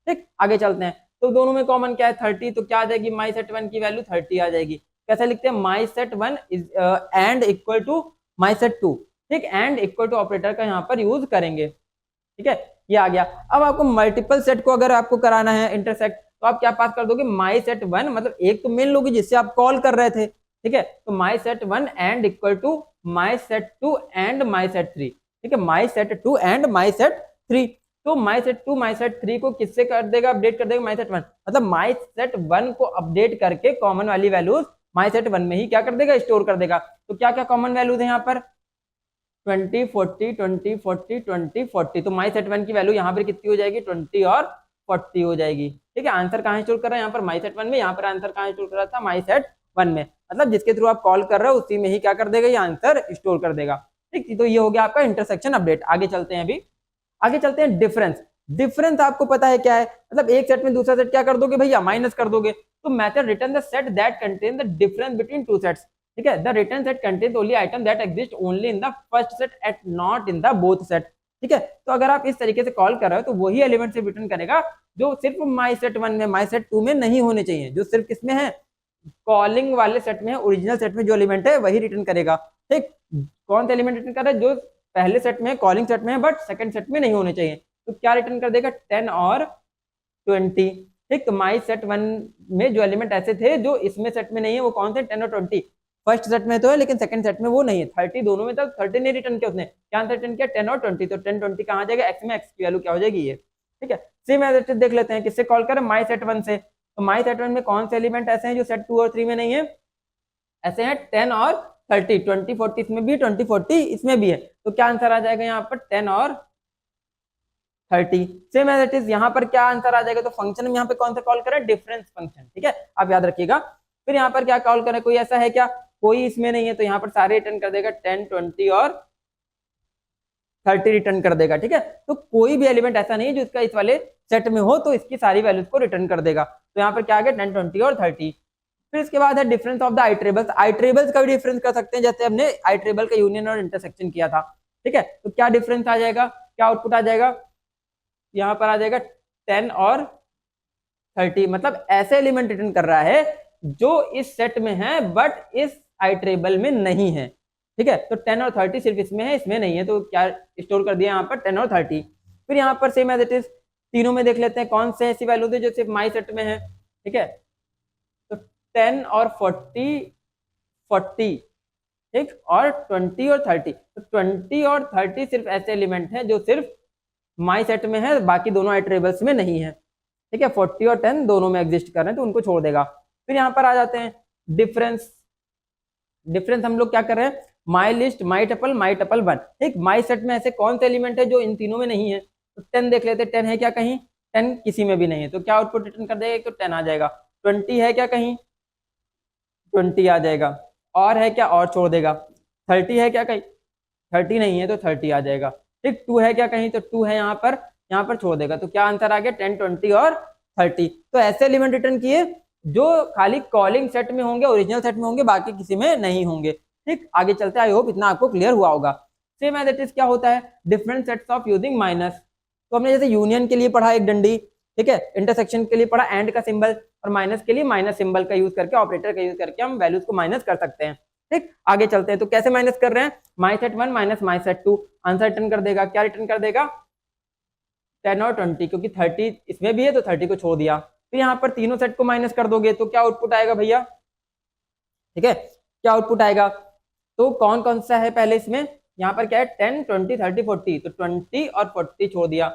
ठीक, आगे चलते हैं। तो दोनों में कॉमन क्या है, 30, तो क्या आ जाएगी, माई सेट 1 की वैल्यू 30 आ जाएगी। कैसे लिखते हैं, my set 1 is and equal to my set 2। ठीक, एंड इक्वल टू ऑपरेटर का यहाँ पर यूज करेंगे। ठीक है, ये आ गया। अब आपको मल्टीपल सेट को अगर आपको कराना है इंटरसेक्ट, तो आप क्या पास कर दोगे, माई सेट 1, मतलब एक तो मेन लोगे जिससे आप कॉल कर रहे थे। ठीक है, तो my set 1 and equal to my set 2 and my set 3। ठीक है, my set 2 and my set 3। तो माई सेट 2 माई सेट 3 को किससे कर देगा, अपडेट कर देगा, माई सेट 1, मतलब माई सेट 1 को अपडेट करके कॉमन वाली वैल्यूज माई सेट 1 में ही क्या कर देगा, स्टोर कर देगा। तो क्या क्या कॉमन वैल्यूज है यहाँ पर, 20 40 20 40 20 40, तो माई सेट 1 की वैल्यू यहाँ पर कितनी हो जाएगी, 20 और 40 हो जाएगी। ठीक है, आंसर कहाँ स्टोर कर रहा है, यहाँ पर माई सेट 1 में, यहाँ पर आंसर कहाँ स्टोर कर रहा था, माई सेट 1 में, मतलब जिसके थ्रू आप कॉल कर रहे हो उसी में ही क्या कर देगा, ये आंसर स्टोर कर देगा। ठीक, तो ये हो गया आपका इंटरसेक्शन अपडेट। आगे चलते हैं, अभी आगे चलते हैं। डिफरेंस आपको पता है क्या है, मतलब एक सेट में दूसरा सेट क्या कर दोगे भैया, माइनस कर दोगे। तो method return the set that contain the difference between two sets. ठीक है, the return set contains only item that exist only in the first set at not in the both set. ठीक है, तो अगर आप इस तरीके से कॉल कर रहे हो तो वही एलिमेंट से रिटर्न करेगा जो सिर्फ माई सेट 1 में, माई सेट 2 में नहीं होने चाहिए, जो सिर्फ किसमें है, कॉलिंग वाले सेट में है, ओरिजिनल सेट में जो एलिमेंट है वही रिटर्न करेगा। ठीक, कौन सा एलिमेंट रिटर्न कर रहा है, जो पहले सेट में है, कॉलिंग सेट में है, बट सेकंड सेट में नहीं होने चाहिए। तो क्या रिटर्न कर देगा, 10 और 20। ठीक, तो माई सेट 1 में जो एलिमेंट ऐसे थे जो इसमें सेट में नहीं है, वो कौन से, 10 और 20। फर्स्ट सेट में तो है लेकिन सेकंड सेट में वो नहीं है, 30 दोनों में था, 30 नहीं रिटर्न किया उसने, क्या आंसर रिटर्न किया, 10 और 20। तो 10 20 कहाँ जाएगा, एक्स में, एक्स की वैल्यू क्या हो जाएगी, ये। ठीक है, सेम एज इट इज देख लेते हैं, किससे कॉल करें, माई सेट 1 से। तो माई सेट 1 में कौन से एलिमेंट ऐसे हैं जो सेट 2 और 3 में नहीं है, ऐसे हैं 10 और 30, 20 40 इसमें भी है, 20 40 इसमें भी है। तो क्या आंसर आ जाएगा यहाँ पर, 10 और 30। सेम एज इट इज यहाँ पर क्या आंसर आ जाएगा, तो फंक्शन में यहाँ पे कौन सा कॉल करें, डिफरेंस फंक्शन। ठीक है, आप याद रखिएगा। फिर यहाँ पर क्या कॉल करें, कोई ऐसा है क्या, कोई इसमें नहीं है, तो यहाँ पर सारे रिटर्न कर देगा, 10 20 और 30 रिटर्न कर देगा। ठीक है, तो कोई भी एलिमेंट ऐसा नहीं है जो इसका इस वाले सेट में हो तो इसकी सारी वैल्यूज को रिटर्न कर देगा। तो यहाँ पर क्या आ गया, 10 20 और 30। फिर इसके बाद है difference of the iterables. Iterables का भी डिफरेंस कर सकते हैं, जैसे हमने आइट्रेबल का यूनियन और इंटरसेक्शन किया था। ठीक है, तो क्या डिफरेंस आ जाएगा, क्या आउटपुट आ जाएगा, यहाँ पर आ जाएगा 10 और 30, मतलब ऐसे एलिमेंट रिटर्न कर रहा है जो इस सेट में है बट इस आइट्रेबल में नहीं है। ठीक है। तो 10 और 30 सिर्फ इसमें है, इसमें नहीं है, तो क्या स्टोर कर दिया यहाँ पर 10 और 30। फिर यहाँ पर सेम एज इट इज तीनों में देख लेते हैं कौन से ऐसी वैल्यूज है जो सिर्फ माई सेट में है। ठीक है, तो 10 और 40 ठीक, और 20 और 30, तो 20 और 30 सिर्फ ऐसे एलिमेंट हैं जो सिर्फ माई सेट में है, बाकी दोनों आइटरेबल्स में नहीं है। ठीक है, 40 और 10 दोनों में एग्जिस्ट कर रहे हैं तो उनको छोड़ देगा। फिर यहाँ पर आ जाते हैं डिफरेंस। डिफरेंस हम लोग क्या कर रहे हैं, माई लिस्ट माई टपल 1। ठीक, माई सेट में ऐसे कौन से एलिमेंट है जो इन तीनों में नहीं है, तो 10 देख लेते हैं, 10 है क्या कहीं, 10 किसी में भी नहीं है, तो क्या आउटपुट रिटर्न कर देगा, तो 10 आ जाएगा। 20 है क्या कहीं, 20 आ जाएगा। और है क्या, और छोड़ देगा। 30 है क्या कहीं, 30 नहीं है तो 30 आ जाएगा। ठीक, 2 है क्या कहीं, तो 2 है यहाँ पर छोड़ देगा। तो क्या आंसर आ गया, 10, 20 और 30। तो ऐसे एलिमेंट रिटर्न किए जो खाली कॉलिंग सेट में होंगे, ओरिजिनल सेट में होंगे, बाकी किसी में नहीं होंगे। ठीक, आगे चलते हैं, आई होप इतना आपको क्लियर हुआ होगा। सेम एज इट इज क्या होता है, different sets of using minus. तो हमने जैसे यूनियन के लिए पढ़ा एक डंडी, ठीक है, इंटरसेक्शन के लिए पढ़ा एंड का सिंबल, और माइनस के लिए माइनस सिंबल का यूज करके, ऑपरेटर का यूज करके हम वैल्यूज को माइनस कर सकते हैं। ठीक, आगे चलते हैं, तो कैसे माइनस कर रहे हैं, my set 1 minus my set 2, answer return कर देगा, क्या रिटर्न कर देगा, 10 और 20, क्योंकि 30 इसमें भी है तो 30 को छोड़ दिया। फिर यहाँ पर तीनों सेट को माइनस कर दोगे तो क्या आउटपुट आएगा भैया, ठीक है, क्या आउटपुट आएगा, तो कौन कौन सा है पहले इसमें, यहाँ पर क्या है 10, 20, 30, 40, तो 20 और 40 छोड़ दिया।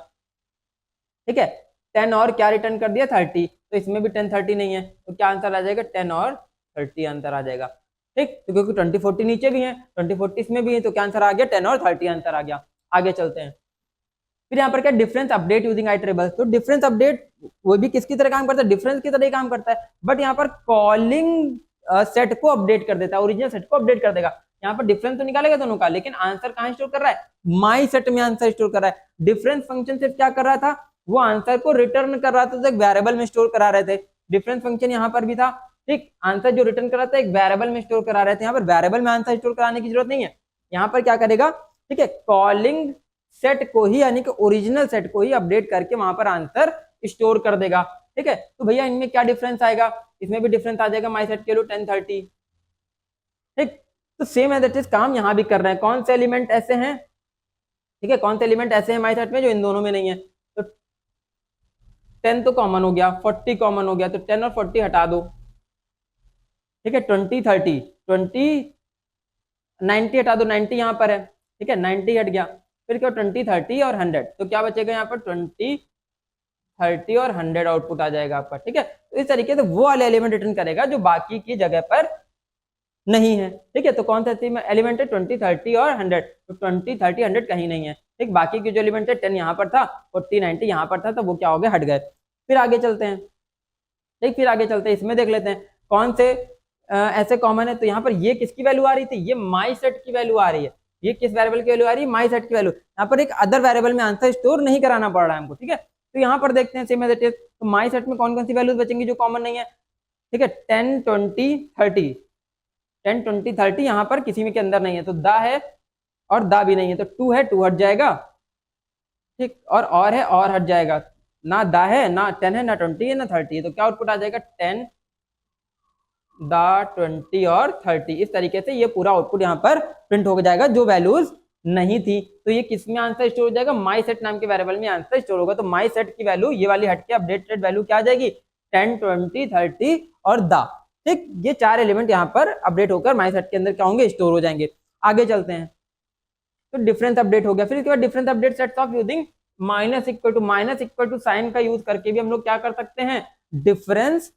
ठीक है, 10 और क्या रिटर्न कर दिया 30, तो इसमें भी 10, 30 नहीं है, तो क्या आंसर आ जाएगा, 10 और 30 आंसर आ जाएगा। ठीक, तो क्योंकि 20, 40 नीचे भी है, 20, 40 इसमें भी है, तो क्या आंसर आ गया, 10 और 30 आंसर आ गया। आगे चलते हैं, फिर यहाँ पर क्या डिफरेंस अपडेट यूजिंग आइटरेबल्स। तो डिफरेंस अपडेट वो भी किसकी तरह काम करता है, डिफरेंस की तरह ही काम करता है, बट यहाँ पर कॉलिंग सेट को अपडेट कर देता है, ओरिजिनल सेट को अपडेट कर देगा। यहाँ पर डिफरेंस तो निकालेगा दोनों का, लेकिन आंसर कहाँ स्टोर कर रहा है, माई सेट में आंसर स्टोर कर रहा है। डिफरेंस फंक्शन सिर्फ क्या कर रहा था, वो आंसर को रिटर्न कर रहा था, तो एक वेरिएबल में स्टोर करा रहे थे। डिफरेंस फंक्शन यहाँ पर भी था, ठीक, आंसर जो रिटर्न कर रहा था एक वेरिएबल में स्टोर करा रहे थे। यहाँ पर वेरिएबल में आंसर स्टोर कराने की जरूरत नहीं है, यहाँ पर क्या करेगा, ठीक है, कॉलिंग सेट को ही, यानी कि ओरिजिनल सेट को ही अपडेट करके वहां पर आंसर स्टोर कर देगा। ठीक है, तो भैया इनमें क्या डिफरेंस आएगा, इसमें भी डिफरेंस आ जाएगा, माई सेट के लो 10, 30। ठीक, तो सेम एज इट इज काम यहाँ भी कर रहे हैं। कौन से एलिमेंट ऐसे हैं, ठीक है, कौन से एलिमेंट ऐसे हैं माई सेट में जो इन दोनों में नहीं है, तो 10 तो कॉमन हो गया, 40 कॉमन हो गया, तो 10 और 40 हटा दो। ठीक है, 20, 30, 20, 90 हटा दो, 90 यहाँ पर है, ठीक है, 90 हट गया। फिर क्या, 20, 30 और 100, तो क्या बचेगा यहाँ पर 20, 30 और 100 आउटपुट आ जाएगा आपका। ठीक है, तो इस तरीके से वो वाले एलिमेंट रिटर्न करेगा जो बाकी की जगह पर नहीं है। ठीक है, तो कौन सा एलिमेंट है, 20, 30 और 100, तो 20, 30, 100 कहीं नहीं है। ठीक, बाकी के जो एलिमेंट है 10 यहाँ पर था, 40, 90 यहाँ पर था, तो वो क्या हो गया, हट गए। फिर आगे चलते हैं, ठीक, फिर आगे चलते हैं, इसमें देख लेते हैं कौन से ऐसे कॉमन है। तो यहाँ पर ये किसकी वैल्यू आ रही थी, ये माई सेट की वैल्यू आ रही है। ये किस वेरिएबल की वैल्यू आ रही है, माई सेट की वैल्यू। यहाँ पर एक अदर वेरिएबल में आंसर स्टोर नहीं कराना पड़ रहा है हमको। ठीक है, तो यहाँ पर देखते हैं सेम एज इट इज, तो माई सेट में कौन कौन सी वैल्यूज बचेंगी जो कॉमन नहीं है। ठीक है, 10, 20, 30, 10, 20, 30 यहाँ पर किसी में के अंदर नहीं है, तो दा है और दा भी नहीं है, तो 2 है, 2 हट जाएगा। ठीक, और है, और हट जाएगा, ना दा है, ना 10 है, ना 20 है, ना 30 है, तो क्या आउटपुट आ जाएगा, 10, दा, 20 और 30। इस तरीके से ये पूरा आउटपुट यहाँ पर प्रिंट हो जाएगा जो वैल्यूज नहीं थी। तो ये किस में आंसर स्टोर हो जाएगा, माई सेट नाम के वेरिएबल में आंसर स्टोर होगा। तो माई सेट की वैल्यू ये वाली हट के अपडेटेड वैल्यू क्या आ जाएगी, 10, 20, 30 और दा। ठीक, ये चार एलिमेंट यहाँ पर अपडेट होकर माई सेट के अंदर क्या होंगे, स्टोर हो जाएंगे। आगे चलते हैं, तो डिफरेंस अपडेट हो गया। फिर इसके बाद difference update sets of using minus equal to sign का यूज करके भी हम लोग क्या कर सकते हैं, डिफरेंस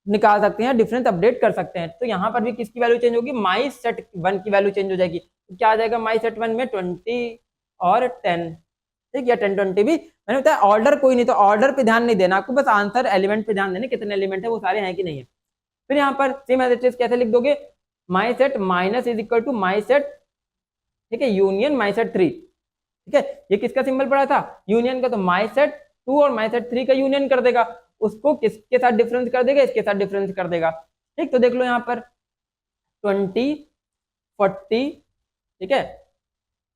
निकाल सकते हैं, डिफरेंस अपडेट कर सकते हैं। तो यहाँ पर भी किसकी वैल्यू चेंज होगी, माई सेट 1 की वैल्यू चेंज हो जाएगी। तो क्या आ जाएगा, माई सेट 1 में 20 और 10, ठीक, या 10, 20 भी। मैंने बताया ऑर्डर कोई नहीं, तो ऑर्डर पे ध्यान नहीं देना आपको, बस आंसर एलिमेंट पे ध्यान देना, कितने एलिमेंट है वो सारे हैं कि नहीं है। फिर यहाँ पर सेम एज इट इज कैसे लिख दोगे, my set minus is equal to my set, ठीक है, यूनियन माई सेट 3। ठीक है, ये किसका सिंबल पड़ा था, यूनियन का, तो माई सेट 2 और माई सेट 3 का यूनियन कर देगा, उसको किसके साथ डिफरेंस कर देगा, इसके साथ डिफरेंस कर देगा। ठीक, तो देख लो यहाँ पर 20, 40, ठीक है,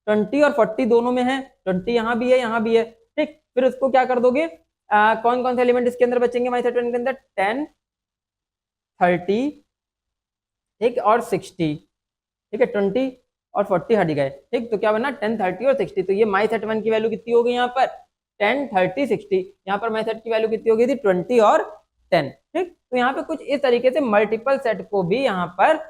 20 और 40 दोनों में है, 20 यहाँ भी है, यहाँ भी है। ठीक, फिर उसको क्या कर दोगे, कौन कौन से एलिमेंट इसके अंदर बचेंगे माई सेट 1 के अंदर, 10, 30, ठीक, और 60। ठीक है, 20 और 40 हट गए, ठीक, तो क्या बना 10, 30 और 60। तो ये माई सेट 1 की वैल्यू कितनी हो गई यहाँ पर 10, 30, 60। यहाँ पर माई सेट की वैल्यू कितनी हो गई थी 20 और 10। ठीक, तो यहाँ पे कुछ इस तरीके से मल्टीपल सेट को भी यहाँ पर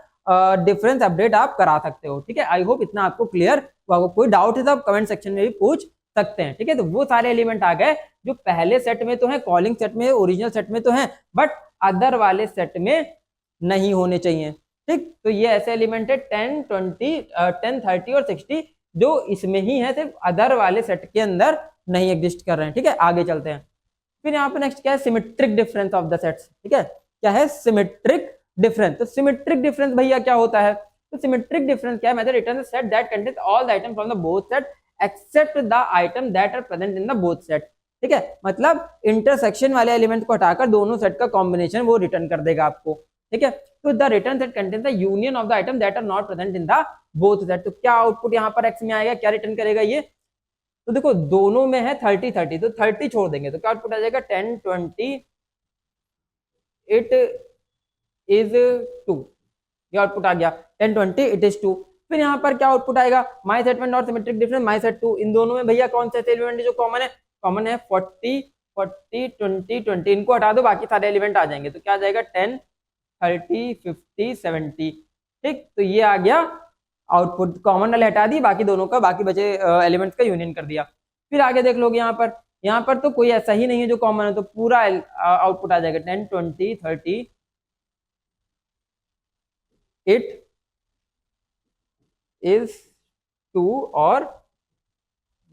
डिफरेंस अपडेट आप करा सकते हो। ठीक है, आई होप इतना आपको क्लियर हुआ। कोई डाउट है तो आप कमेंट सेक्शन में भी पूछ सकते हैं। ठीक है, तो वो सारे एलिमेंट आ गए जो पहले सेट में तो है, कॉलिंग सेट में, ओरिजिनल सेट में तो है, बट अदर वाले सेट में नहीं होने चाहिए। ठीक, तो ये ऐसे एलिमेंट है 10, 20, 10, 30 और 60 जो इसमें ही है, सिर्फ अदर वाले सेट के अंदर नहीं एग्जिस्ट कर रहे हैं। ठीक है, आगे चलते हैं। फिर यहाँ पे नेक्स्ट क्या है, symmetric difference of the sets. ठीक है, क्या है सिमेट्रिक डिफरेंस। तो सिमेट्रिक डिफरेंस भैया क्या होता है, तो सिमेट्रिक डिफरेंस क्या है, method return the set that contains all the item from the both set except the item that are present in the both set. ठीक है, मतलब इंटरसेक्शन वाले एलिमेंट को हटाकर दोनों सेट का कॉम्बिनेशन वो रिटर्न कर देगा आपको। ठीक है, तो the return set contains the union of the item that are not present in the both set. तो क्या आउटपुट यहाँ पर एक्स में आएगा, क्या रिटर्न करेगा ये, तो देखो दोनों में है 30, 30, तो 30 छोड़ देंगे तो क्या आउटपुट आ जाएगा 10, 20, इट इज 2। ये आउटपुट आ गया 10, 20, इट इज 2। फिर यहाँ पर क्या आउटपुट आएगा, माई सेट 1 और सिमेट्रिक डिफरेंस माई सेट 2। इन दोनों में भैया कौन से एलिमेंट जो कॉमन है, कॉमन है 40, 40, 20, 20। इनको हटा दो, बाकी सारे एलिमेंट आ जाएंगे। तो क्या आ जाएगा 10, 30, 50, 70। ठीक, तो ये आ गया आउटपुट, कॉमन वाले हटा दी, बाकी दोनों का, बाकी बचे एलिमेंट्स का यूनियन कर दिया। फिर आगे देख लोगे यहाँ पर तो कोई ऐसा ही नहीं है जो कॉमन है, तो पूरा आउटपुट आ जाएगा 10, 20, 30, इट इज 2 और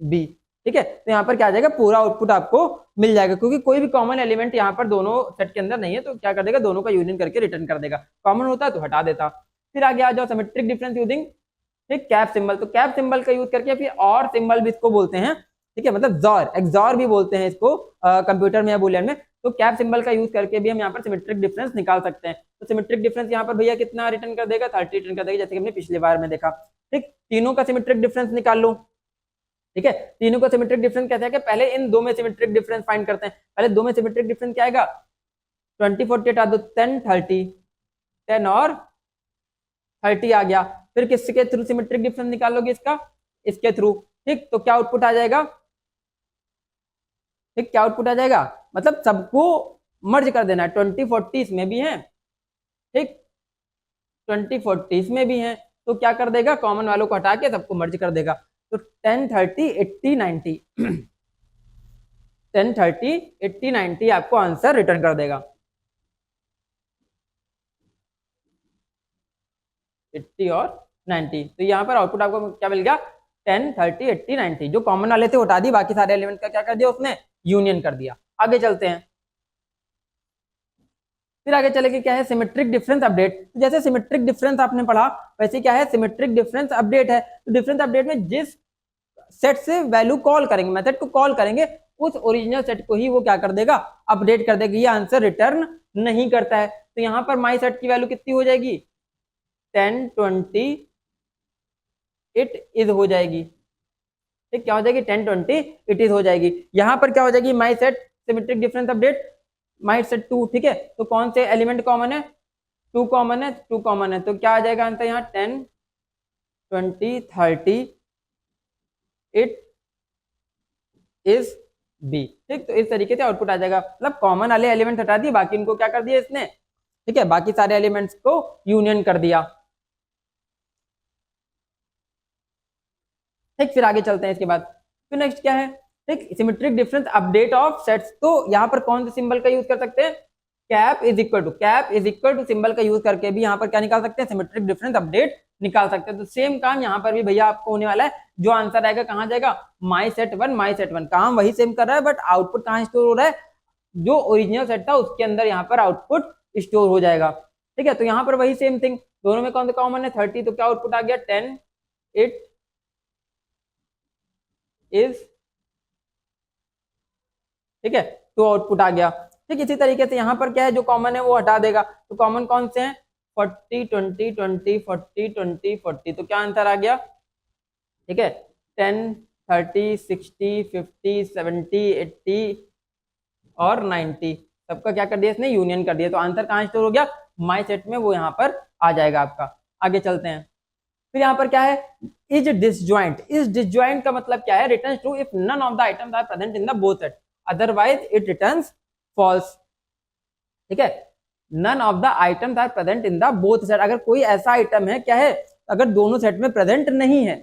बी। ठीक है, तो यहाँ पर क्या आ जाएगा, पूरा आउटपुट आपको मिल जाएगा, क्योंकि कोई भी कॉमन एलिमेंट यहाँ पर दोनों सेट के अंदर नहीं है, तो क्या कर देगा, दोनों का यूनियन करके रिटर्न कर देगा। कॉमन होता तो हटा देता। फिर आगे आ जाओ सिमेट्रिक डिफरेंस यूजिंग, ठीक, कैप सिंबल। तो कैप सिंबल का यूज करके, फिर और सिंबल भी इसको बोलते हैं। ठीक है, मतलब जॉर, एक्सॉर भी बोलते हैं इसको कंप्यूटर में या बुलियन में। तो कैप सिंबल का यूज करके भी हम यहाँ पर सिमेट्रिक डिफरेंस निकाल सकते हैं। तो सिमेट्रिक डिफरेंस यहाँ पर भैया कितना रिटर्न कर देगा, 30 रिटर्न कर देगा, जैसे कि हमने पिछली बार में देखा। ठीक, तीनों का सिमेट्रिक डिफरेंस निकाल लो। ठीक है, तीनों का सिमेट्रिक डिफरेंस कहते हैं कि पहले इन दो में सिमेट्रिक डिफरेंस फाइंड करते हैं। पहले दो में सिमेट्रिक डिफरेंस क्या आएगा, 20, 40 हटा दो, 10, 30, 10 और 30 आ गया। फिर किसके थ्रू सिमेट्रिक डिफरेंस निकालोगे, इसके थ्रू। ठीक, तो क्या आउटपुट आ जाएगा, ठीक, क्या आउटपुट आ जाएगा, मतलब सबको मर्ज कर देना है। 20, 40 इसमें भी है, ठीक, 20, 40 इसमें भी है, तो क्या कर देगा, कॉमन वालों को हटा के सबको मर्ज कर देगा। तो 10, 30, 80, 90 10, 30, 80, 90 आपको आंसर रिटर्न कर देगा। 80 और 90, तो यहाँ पर आउटपुट आपको क्या मिल गया, 10, 30, 80, 90। जो कॉमन वाले थे उठा दी, बाकी सारे एलिमेंट का क्या कर दिया उसने, यूनियन कर दिया। आगे चलते हैं। फिर आगे चलेंगे क्या है, सिमेट्रिक डिफरेंस अपडेट। तो जैसे सिमेट्रिक डिफरेंस आपने पढ़ा, वैसे क्या है सिमेट्रिक डिफरेंस अपडेट है। तो डिफरेंस अपडेट में जिस सेट से वैल्यू कॉल करेंगे, मेथड को कॉल करेंगे, उस ओरिजिनल सेट को ही वो क्या कर देगा, अपडेट कर देगा। ये आंसर रिटर्न नहीं करता है। तो यहाँ पर माई सेट की वैल्यू कितनी हो जाएगी, 10, 20, इट इज हो जाएगी। ठीक, क्या हो जाएगी, 10, 20, इट इज हो जाएगी। यहाँ पर क्या हो जाएगी, my set symmetric difference update, my set 2। ठीक है, तो कौन से एलिमेंट कॉमन है, 2 कॉमन है, 2 कॉमन है, तो क्या आ जाएगा आंसर यहाँ 10, 20, 30, इट इज बी। ठीक, तो इस तरीके से आउटपुट आ जाएगा, मतलब कॉमन वाले एलिमेंट हटा दिए, बाकी इनको क्या कर दिया इसने, ठीक है, बाकी सारे एलिमेंट्स को यूनियन कर दिया। ठीक, फिर आगे चलते हैं इसके बाद। फिर नेक्स्ट क्या है, ठीक, symmetric difference update of sets. तो यहाँ पर कौन से सिंबल का यूज कर सकते हैं, cap is equal to symbol का यूज करके भी यहाँ पर क्या निकाल सकते हैं, सिमेट्रिक डिफरेंस अपडेट निकाल सकते हैं। तो सेम काम यहाँ पर भी भैया आपको होने वाला है। जो आंसर आएगा कहाँ जाएगा, माई सेट 1, काम वही सेम कर रहा है, बट आउटपुट कहाँ स्टोर हो रहा है, जो ओरिजिनल सेट था उसके अंदर यहाँ पर आउटपुट स्टोर हो जाएगा। ठीक है, तो यहाँ पर वही सेम थिंग, दोनों में कौन सा कॉमन है, 30, तो क्या आउटपुट आ गया, 10, इट इज, ठीक है, तो आउटपुट आ गया। ठीक, इसी तरीके से यहाँ पर क्या है, जो कॉमन है वो हटा देगा। तो कॉमन कौन से हैं, 40, 20, 20, 40, 20, 40, तो क्या आंसर आ गया, ठीक है, 10, 30, 60, 50, 70, 80 और 90, सबका क्या कर दिया इसने, यूनियन कर दिया। तो आंसर कहाँ स्टोर हो गया, माई सेट में, वो यहाँ पर आ जाएगा आपका। आगे चलते हैं। फिर यहाँ पर क्या है, इज डिसजॉइंट। इज डिसजॉइंट का मतलब क्या है, returns true if none of the items are present in the both set, otherwise it returns false. ठीक है, none of the items are present in the both set, अगर कोई ऐसा item है क्या है, अगर दोनों सेट में प्रेजेंट नहीं है।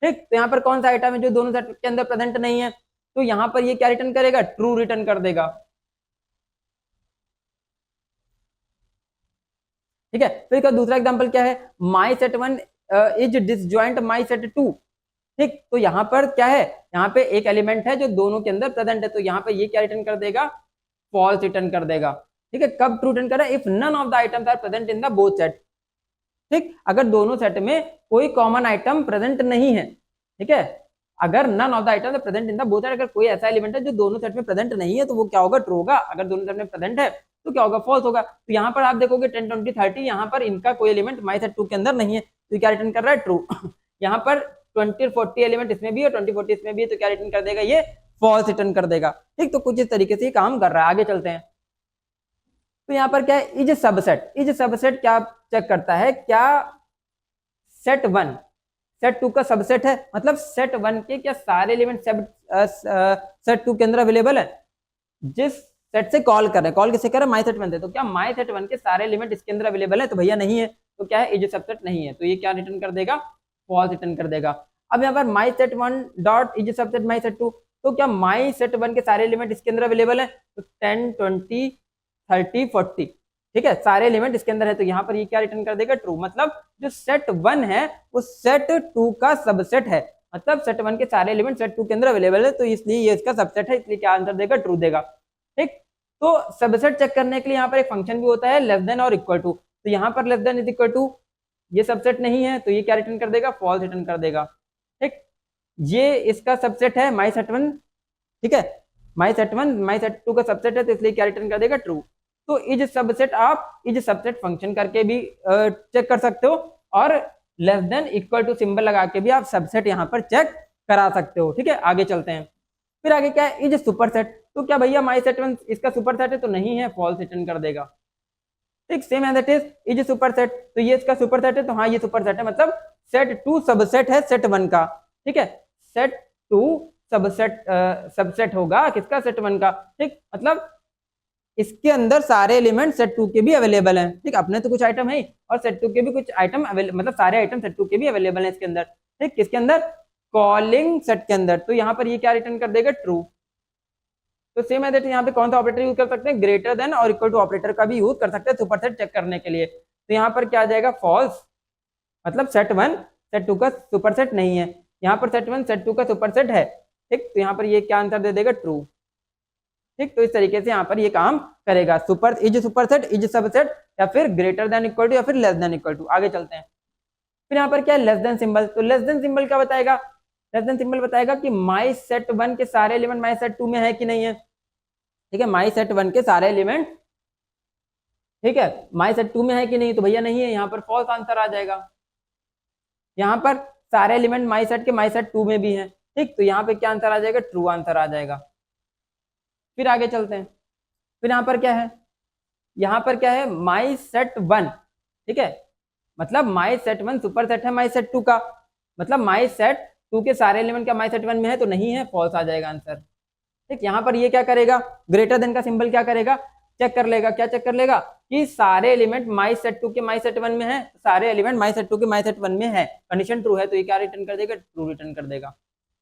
ठीक, तो यहाँ पर कौन सा आइटम है जो दोनों सेट के अंदर प्रेजेंट नहीं है, तो यहाँ पर ये क्या रिटर्न करेगा, ट्रू रिटर्न कर देगा। ठीक है, फिर इसका दूसरा एग्जांपल क्या है, my set one is disjoint my set two. ठीक, तो यहाँ पर क्या है, यहाँ पे एक एलिमेंट है जो दोनों के अंदर प्रेजेंट है, तो यहाँ पे ये क्या रिटर्न कर देगा, फॉल्स रिटर्न कर देगा। ठीक है, कब ट्रू रिटर्न कर रहा है, if none of the items are present in the both set. ठीक, अगर दोनों सेट में कोई कॉमन आइटम प्रेजेंट नहीं है। ठीक है, अगर none of the items present in the both set, अगर कोई ऐसा एलिमेंट है जो दोनों सेट में प्रेजेंट नहीं है, तो वो क्या होगा, ट्रू होगा। अगर दोनों सेट में प्रेजेंट है तो क्या होगा, फॉल्स होगा। तो यहाँ पर आप देखोगे 10 20 30, यहाँ पर इनका कोई एलिमेंट माई सेट टू के अंदर नहीं है, तो क्या रिटर्न कर रहा है, ट्रू। यहाँ पर 20 40 एलिमेंट इसमें भी है, 20 40 इसमें भी है, तो क्या रिटर्न कर देगा, ये फॉल्स रिटर्न कर देगा। ठीक, तो कुछ इस तरीके से काम कर रहा है। आगे चलते हैं। तो यहाँ पर क्या है, इज सबसेट। इज सबसेट क्या चेक करता है, क्या सेट वन सेट टू का सबसेट है, मतलब सेट वन के क्या सारे एलिमेंट सेट टू के अंदर अवेलेबल है। जिस सेट से कॉल कर रहे हैं, कॉल किसे कर रहे हैं, माई सेट वन से, तो क्या माई सेट वन के सारे एलिमेंट इसके अंदर अवेलेबल है, तो भैया नहीं है, तो क्या है, इज सबसेट नहीं है, तो ये क्या रिटर्न कर देगा, फॉल्स रिटर्न कर देगा। अब यहाँ पर my set one dot is subset my set two, तो क्या माई सेट वन के सारे एलिमेंट इसके अंदर अवेलेबल है, तो 10 20 30 40, ठीक है, सारे एलिमेंट इसके अंदर है, तो यहाँ पर ये क्या रिटर्न कर देगा, ट्रू। मतलब जो सेट वन है वो सेट टू का सबसेट है, मतलब सेट वन के सारे एलिमेंट सेट टू के अंदर अवेलेबल है, तो इसलिए ये इसका सबसेट है, इसलिए क्या आंसर देगा, ट्रू देगा। ठीक, तो सबसेट चेक करने के लिए यहाँ पर एक फंक्शन भी होता है, लेस देन और इक्वल टू। तो यहाँ पर less than is equal to, ये सबसेट नहीं है, तो ये क्या रिटर्न कर देगा, फॉल्स रिटर्न कर देगा। ठीक, ये इसका सबसेट है माई सेट वन। ठीक है, my set one my set two का सबसेट है, तो इसलिए क्या रिटर्न कर देगा, ट्रू। तो इज सबसेट आप इज सबसेट फंक्शन करके भी चेक कर सकते हो, और less than equal to symbol लगा के भी आप सबसेट यहाँ पर चेक करा सकते हो। ठीक है, आगे चलते हैं। फिर आगे क्या है, इज सुपरसेट। तो क्या भैया माई सेट वन इसका सुपरसेट है, तो नहीं है, फॉल्स रिटर्न कर देगा। ठीक, same as it is superset, तो ये इसका सुपरसेट है, तो हाँ ये सुपरसेट है, मतलब सेट टू सबसेट है सेट वन का। ठीक है, सेट टू सबसेट सबसेट होगा किसका, सेट वन का। ठीक, मतलब इसके अंदर सारे एलिमेंट सेट टू के भी अवेलेबल हैं। ठीक, अपने तो कुछ आइटम है और सेट टू के भी कुछ आइटम मतलब सारे आइटम सेट टू के भी अवेलेबल हैं इसके अंदर। ठीक, किसके अंदर, कॉलिंग सेट के अंदर, तो यहाँ पर ये क्या रिटर्न कर देगा, ट्रू। तो सेम है, यहाँ पे कौन सा ऑपरेटर यूज कर सकते हैं, ग्रेटर देन और इक्वल टू ऑपरेटर का भी यूज कर सकते हैं सुपरसेट चेक करने के लिए। तो यहाँ पर क्या आ जाएगा, फॉल्स, मतलब सेट वन सेट टू का सुपरसेट नहीं है, यहाँ पर सेट वन सेट टू का सुपरसेट है। ठीक, तो यहाँ पर ये क्या आंसर दे देगा, ट्रू। ठीक, तो इस तरीके से यहाँ पर ये काम करेगा, इज सुपरसेट, इज सबसेट, या फिर ग्रेटर देन इक्वल टू, या फिर लेस देन इक्वल टू। आगे चलते हैं। फिर यहाँ पर क्या है, लेस देन सिंबल। तो लेस देन सिंबल क्या बताएगा, लेस देन सिंबल बताएगा कि माई सेट वन के सारे एलिमेंट माई सेट टू में है कि नहीं है। ठीक है, माई सेट वन के सारे एलिमेंट, ठीक है, माई सेट टू में है कि नहीं, तो भैया नहीं है, यहाँ पर फॉल्स आंसर आ जाएगा। यहाँ पर सारे एलिमेंट माई सेट के माई सेट टू में भी है। ठीक, तो यहाँ पे क्या आंसर आ जाएगा, ट्रू आंसर आ जाएगा। फिर आगे चलते हैं। फिर यहाँ पर क्या है, यहाँ पर क्या है, माई सेट वन। ठीक है, मतलब माई सेट वन सुपर सेट है माई सेट टू का, मतलब माई सेट टू के सारे एलिमेंट क्या माई सेट वन में है, तो नहीं है, फॉल्स आ जाएगा आंसर। ठीक, यहाँ पर ये क्या करेगा, ग्रेटर देन का सिंबल क्या करेगा, चेक कर लेगा। क्या चेक कर लेगा, कि सारे एलिमेंट माई सेट टू के माई सेट वन में है, सारे एलिमेंट माई सेट टू के माई सेट वन में है, कंडीशन ट्रू है, तो ये क्या रिटर्न कर देगा, ट्रू रिटर्न कर देगा।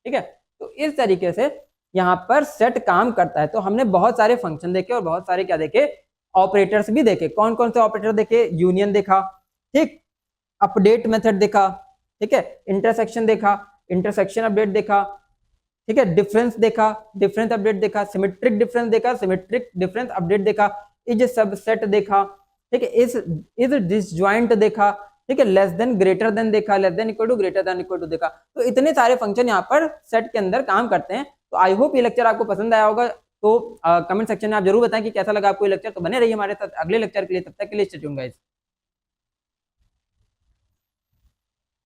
ठीक है, तो इस तरीके से यहाँ पर सेट काम करता है। तो हमने बहुत सारे फंक्शन देखे और बहुत सारे क्या देखे, ऑपरेटर्स भी देखे। कौन कौन से ऑपरेटर देखे, यूनियन देखा, ठीक, अपडेट मेथड देखा, ठीक है, इंटरसेक्शन देखा, इंटरसेक्शन अपडेट देखा, ठीक है, डिफरेंस देखा, डिफरेंस अपडेट देखा, सिमेट्रिक डिफरेंस देखा, सिमेट्रिक डिफरेंस अपडेट देखा, इज सबसेट देखा, ठीक है, इज डिसजॉइंट देखा, ठीक है, लेस देन ग्रेटर देन देखा, less than equal to greater than equal to देखा। तो इतने सारे फंक्शन यहाँ पर सेट के अंदर काम करते हैं। तो आई होप ये लेक्चर आपको पसंद आया होगा। तो कमेंट सेक्शन में आप जरूर बताएं कि कैसा लगा आपको ये लेक्चर। तो बने रहिए हमारे साथ अगले लेक्चर के लिए, तब तक के लिए स्टे ट्यून्ड गाइस।